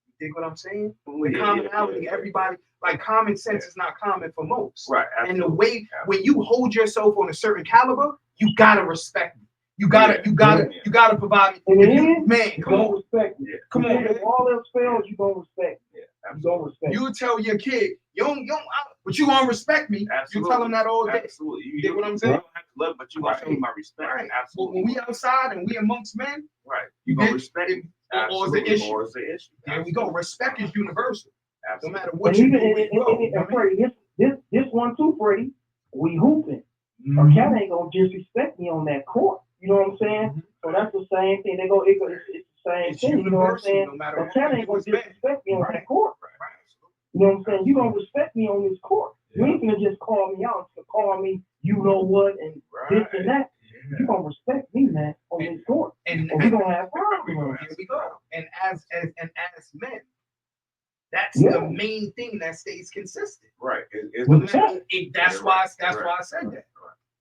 You dig what I'm saying? The commonality, everybody, like common sense is not common for most. Right. And the way when you hold yourself on a certain caliber, you gotta respect me. You gotta provide me. In the If you- end, man, you come gonna on, respect me. Yeah. come on, If man. all else fails, you gonna respect me. Yeah, You gonna respect me. You tell your kid, but you gonna respect me. Absolutely. You tell him that all day. Absolutely. You get what I'm saying? You don't have to love, but you gonna show me my respect. Right. But Absolutely. when we outside and we amongst men, Right. you You gonna get- respect me. or is the Absolutely. issue. Or is the issue. there we go. Respect is universal. No Absolutely. matter what And you even do, where you go. You know and what I mean? Freddie, this one too, Freddie. We hooping. A Mhm. cat ain't gonna disrespect me on that court. You know what I'm saying? Mhm. So that's the same thing. It's the same It's thing. You know what I'm universal, saying? no matter A what cat you ain't do, gonna it's bad. disrespect me on Right. that court. Right. You know what I'm saying? You gonna respect me on this court. You ain't gonna just call me out to call me, you know what, and this and that. You gonna respect me, man, on this court. And And we gonna have fun. here we go. And as men, that's Yeah. the main thing that stays consistent. Right. Well, It's man, that's why Right. I said that.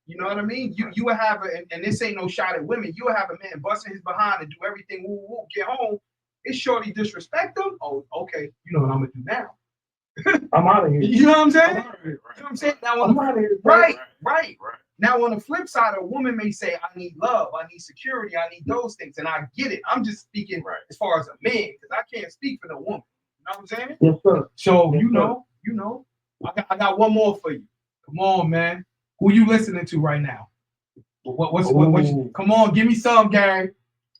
You know what I mean? You would have and this ain't no shot at women. You would have a man busting his behind and do everything, woo, woo, get home. It's shorty disrespect him. Oh, okay. You know what I'm gonna do now. I'm out of here. You know what I'm saying? I'm outta here. You know what I'm saying? Now I'm out of here. right. Right. Now on the flip side, a woman may say, I need love, I need security, I need those things. And I get it. I'm just speaking as far as a man, because I can't speak for the woman. You know what I'm saying? Yes, sir. So Yes, you know, I got one more for you. Come on, man. Who you listening to right now? What's come on, give me some, Gary.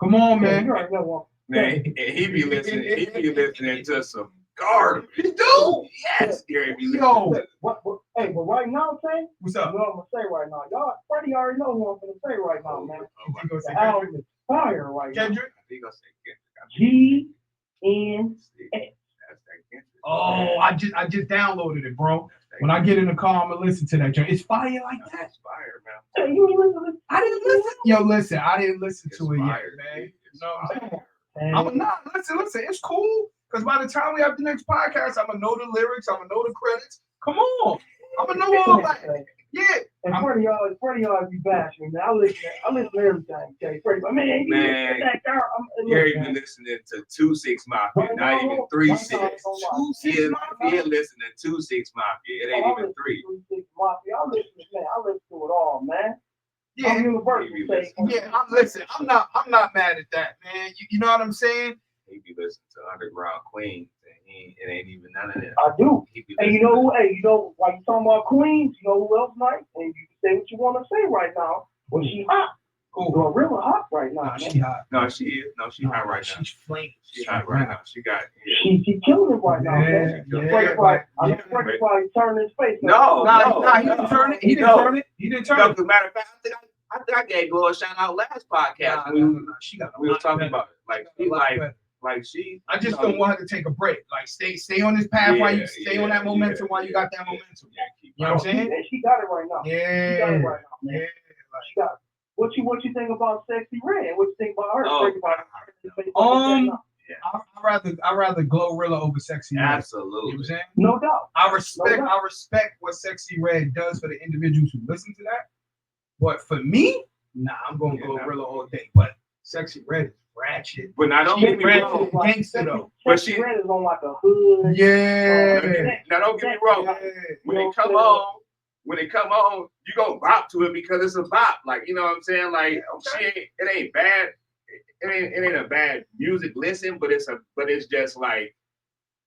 Come on, Yeah, man. you already know what. Man, he be listening to some garbage. You do? Yes, Gary be Yo. listening to. What, hey, but right now, Tay, What's you know up? what I'm gonna say right now. Y'all, Freddie already know who I'm gonna say right now, man. You gonna say The album is fire right now. Kendrick? He gonna say Kendrick. GN. That's that Kendrick. Oh, I just downloaded it, bro. When I get in the car, I'm gonna listen to that joint. It's fire like that. That's fire, man. Hey, you ain't listen to I didn't listen. Yo, listen, I didn't listen It's to it fire, yet, man. dude. You know what I'm saying? Man, I'm not listen. It's cool because by the time we have the next podcast, I'm gonna know the lyrics. I'm gonna know the credits. Come on, I'm gonna know all that. Yeah, And Freddie always be bashing me, man. I listen to everything, okay? Freddie, I mean, Man, that girl, Gary man. been listening to 2-6 Mafia, Right not now, even right 3-6. now, I don't lie. 2-6 He Mafia. listening to 2-6 Mafia. It ain't I even listen 3. to 3-6 Mafia. I listen to it all, man. yeah, I'm universal, He be say. yeah. I'm not mad at that, man. You know what I'm saying? He be listening to Underground Queens, and it ain't even none of that. I do. He be And listening while you talking about Queens, you know who else nice? And you can say what you want to say right now. Well, she hot. Cool. Gorilla hot right now, Nah, man. she hot. No, she is. No, she hot right now. She's flaming. She hot right now. She got. She killing it right now, man. Yeah, Freddie probably, I know yeah. Freddie probably turned his face. No, Nah, he didn't turn it. He didn't turn it. He didn't turn No, it. as a matter of fact, I think I gave Glow a shout out last podcast. Nah, she got a We were lot talking better. about it. Like A she lot better. like she. I just don't want her to take a break. Like stay on this path while you stay on that momentum while you got that momentum. Keep You know what I'm saying? And she got it right now. She got Yeah. it right now, man. Yeah. She got it. What you think about Sexy Red? What you think about her? Oh, Think about her. I rather Glorilla over Sexy Red. You know what I'm Absolutely. saying? No doubt. I respect what Sexy Red does for the individuals who listen to that. But for me, nah, I'm going Glorilla all day. But Sexy Red is ratchet. But now don't get me wrong. Gangster though. But Sexy she- Red is on like a hood. Yeah. Now don't get me wrong. Yeah. When it come on, you gonna bop to it because it's a bop. Like, you know what I'm saying? Like, it ain't bad. It ain't a bad music listen, but it's just like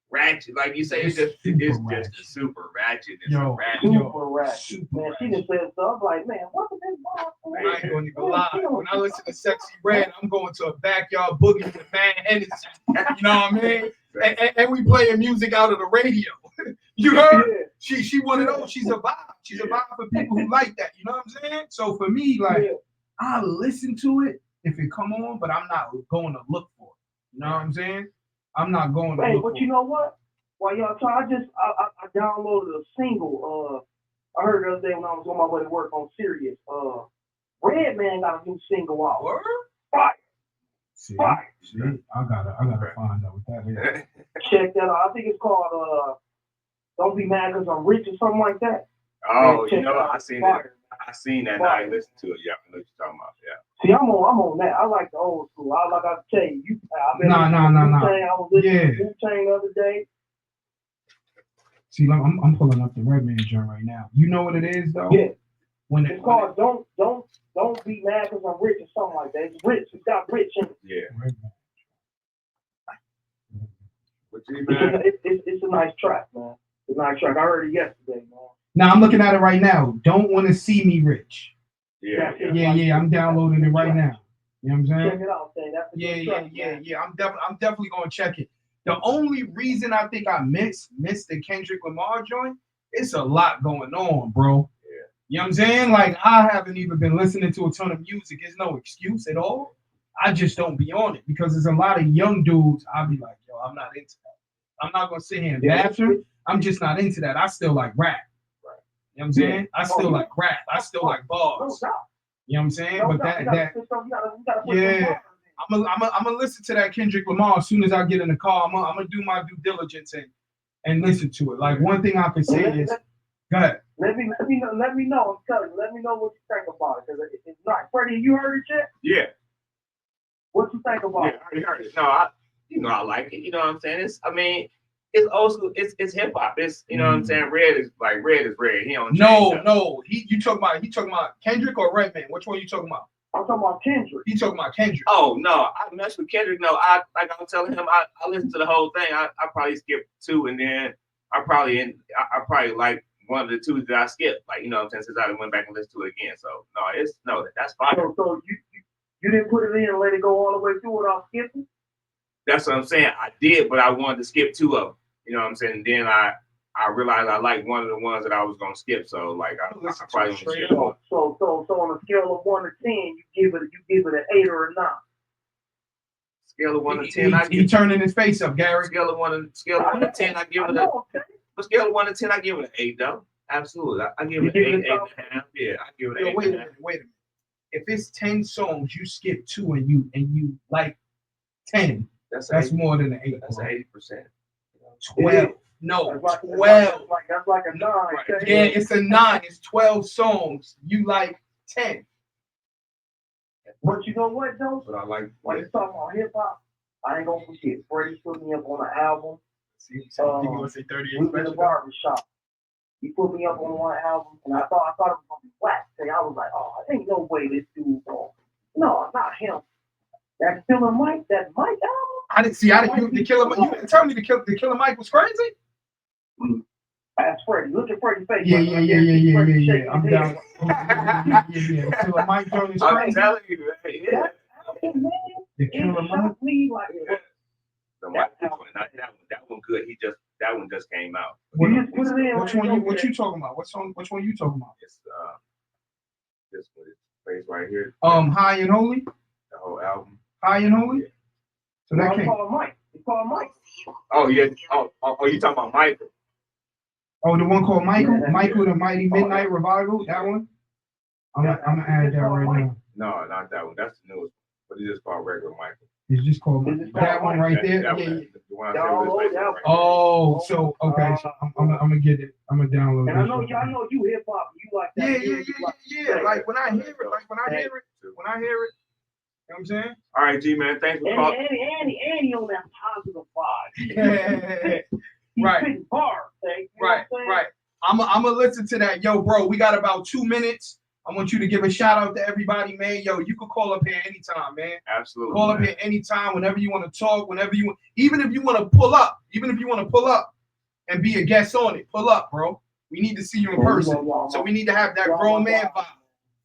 ratchet. Like you say, it's just a super ratchet. It's a ratchet. Super ratchet. Man, she just said stuff like, man, what is this boss? I ain't gonna even lie. When I listen to Sexy Red, I'm going to a backyard boogie with Mad Hennessy. You know what I mean? And we playing music out of the radio. You heard? She one of those. She's a vibe. She's a vibe for people who like that. You know what I'm saying? So for me, like, I listen to it if it come on, but I'm not going to look for it. You know what I'm saying? I'm not going to Hey, look but for you know what? While y'all talk, I downloaded a single. I heard the other day when I was on my way to work on Sirius. Redman got a new single out. Word? Fire. See, Fire. I gotta find out what that is. Check that out. I think it's called Don't Be Mad Because I'm Rich or something like that. Oh, Check you know, it out. I seen Fire. it. I seen that. And I ain't listened to it. Yeah, I know what you're talking about. Yeah. See, I'm on that. I like the old school. I like I tell you, Nah. I was listening to Wu-Tang the other day. See, I'm pulling up the Redman joint right now. You know what it is though? Yeah. when It's called don't be mad because I'm rich or something like that. It's rich. It's got rich in it. Yeah. What you man? It's a nice track, man. It's a nice track. I heard it yesterday, man. Now I'm looking at it right now. Don't want to see me rich. Yeah. Yeah. I'm downloading it right now. You know what I'm saying? Check it out, man. That's a good track, man. I'm definitely gonna check it. The only reason I think I missed the Kendrick Lamar joint, it's a lot going on, bro. Yeah. You know what I'm saying? Like I haven't even been listening to a ton of music. There's no excuse at all. I just don't be on it because there's a lot of young dudes. I'll be like, yo, I'm not into that. I'm not gonna sit here and bash them. I'm just not into that. I still like rap. Right. You know what I'm saying? I still like rap. I still like bars. No doubt. You know what I'm saying? No But doubt. You gotta put some yeah. bars in. I'm gonna listen to that Kendrick Lamar as soon as I get in the car. I'm gonna do my due diligence and listen to it. Like one thing I can say is, go ahead. Let me know. I'm telling you. Let me know what you think about it because it's nice. Freddie, you heard it yet? Yeah. What you think about it? I already heard it. No, I like it. You know what I'm saying? It's old school. It's hip hop. It's what I'm saying. Red is red. He don't. No. You talking about Kendrick or Redman? Which one you talking about? I'm talking about Kendrick. He talking about Kendrick. Oh no, I mess with Kendrick. No, I telling him I listened to the whole thing. I probably skipped 2 and then I probably like one of the 2 that I skipped. Like, you know what I'm saying, since I went back and listened to it again. So that's fine. So you didn't put it in and let it go all the way through without skipping? That's what I'm saying. I did, but I wanted to skip 2 of them. You know what I'm saying? And then I realized I liked one of the ones that I was gonna skip. So like I probably straight skip. So on a scale of 1 to 10, you give it an 8 or a 9. Scale of 1 to 10, he turning his face up, Gary. Scale of 1 to 10, I give it a. But scale of 1 to 10, I give it an 8 though. Absolutely, I give it an 8, 8.5. Yeah, I give it an 8. Wait a minute. If it's 10 songs, you skip 2 and you like 10. That's more than an 8. That's 80%. 12. No, that's 12. That's like a 9. Right. Yeah, it's a 9. It's 12 songs. You like 10. But you know what though? But I like when you talking about hip hop, I ain't gonna forget. Freddie put me up on an album. You gonna say 38 we in the barbershop. He put me up on one album, and I thought it was gonna be whack. I was like, oh, ain't no way this dude going. No, not him. That Killer Mike album. I didn't see. The Killer Mike. You didn't tell me the Killer Mike was crazy. Ask Freddie. Look at Freddie's face. Yeah. I'm down. Yeah. Killer Mike joint is I'm crazy. telling you, yeah. The Killer Mike. That one good. That one just came out. Which one you talking about? Which one you talking about? It's this one is placed right here. High and Holy. The whole album. High and Holy. Yeah. So that came. It's called Mike. Oh yeah. Oh, you talking about Michael? Oh, the one called Michael. Yeah, Michael, the Mighty Midnight Revival. That one. I'm gonna add that right now. No, not that one. That's the newest. But it's just called regular Michael. It's just called that one right there. Oh, so okay. So I'm gonna get it. I'm gonna download it. And I know you hip hop. You like that. Yeah. Like when I hear it. You know what I'm saying? All right, G man. Thanks for calling. Andy on that positive vibe. Right. Bars, Right. I'm gonna listen to that. Yo, bro, we got about 2 minutes. I want you to give a shout out to everybody, man. Yo, you can call up here anytime, man. Absolutely. Call up here anytime, whenever you want to talk, whenever you want. Even if you want to pull up and be a guest on it, pull up, bro. We need to see you in person. So we need to have that grown man vibe.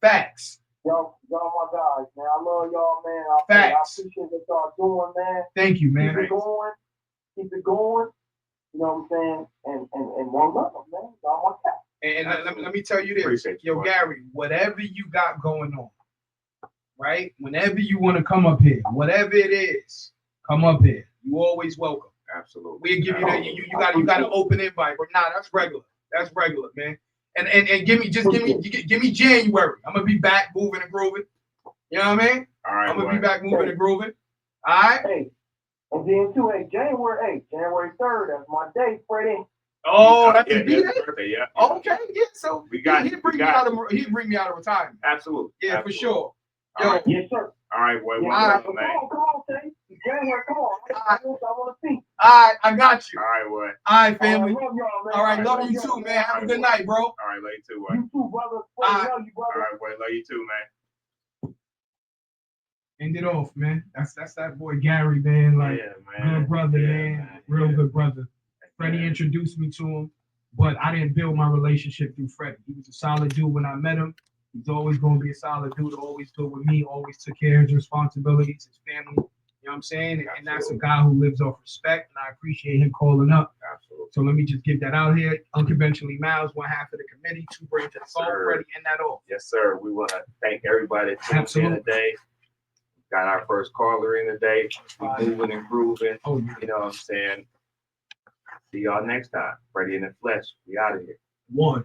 Facts. Y'all my guys, man. I love y'all, man. I appreciate what y'all doing, man. Thank you, man. Keep it going. You know what I'm saying? And one love, man. Y'all my cat. And let me tell you this. Appreciate you, Gary, whatever you got going on, right? Whenever you want to come up here, whatever it is, come up here. You always welcome. Absolutely. We'll give you that. You got an open invite, but that's regular. That's regular, man. And give me January. I'm gonna be back moving and grooving. You know what I mean? All right. I'm gonna be back moving and grooving. All right. Hey, and then too, January 3rd. That's my day, Freddie. Oh, that's his birthday. Yeah. Okay. Yeah. So he'd bring me out of retirement. Absolutely. Yeah, for sure. Yo. Right. Yes, sir. All right, boy. Come on, Tay. January, come on. I want to see. right, I got you. All right, what? All right, family. Love y'all, man. All right, love Love you y'all, too, man. Have a good night, bro. All right, love you too, what? You too, brother. right. Love you, All brother. right, what? Love you too, man. End it off, man. That's that boy Gary, man. Like, Yeah, man. good brother, Yeah, man. Real good brother. Freddie Yeah. introduced me to him, but I didn't build my relationship through Freddie. He was a solid dude when I met him. He's always going to be a solid dude, always good with me, always took care of his responsibilities, his family. You know what I'm saying? And that's a guy who lives off respect, and I appreciate him calling up. Absolutely. So let me just get that out here. Unconventionally Miles, one half of the committee, two bring to the phone, Sir. Freddie, and that off. Yes, sir. We want to thank everybody that tuned in Absolutely. today. Got our first caller in today. We moving and grooving. Oh, yeah. You know what I'm saying? See y'all next time. Freddie in the flesh. We out of here. One.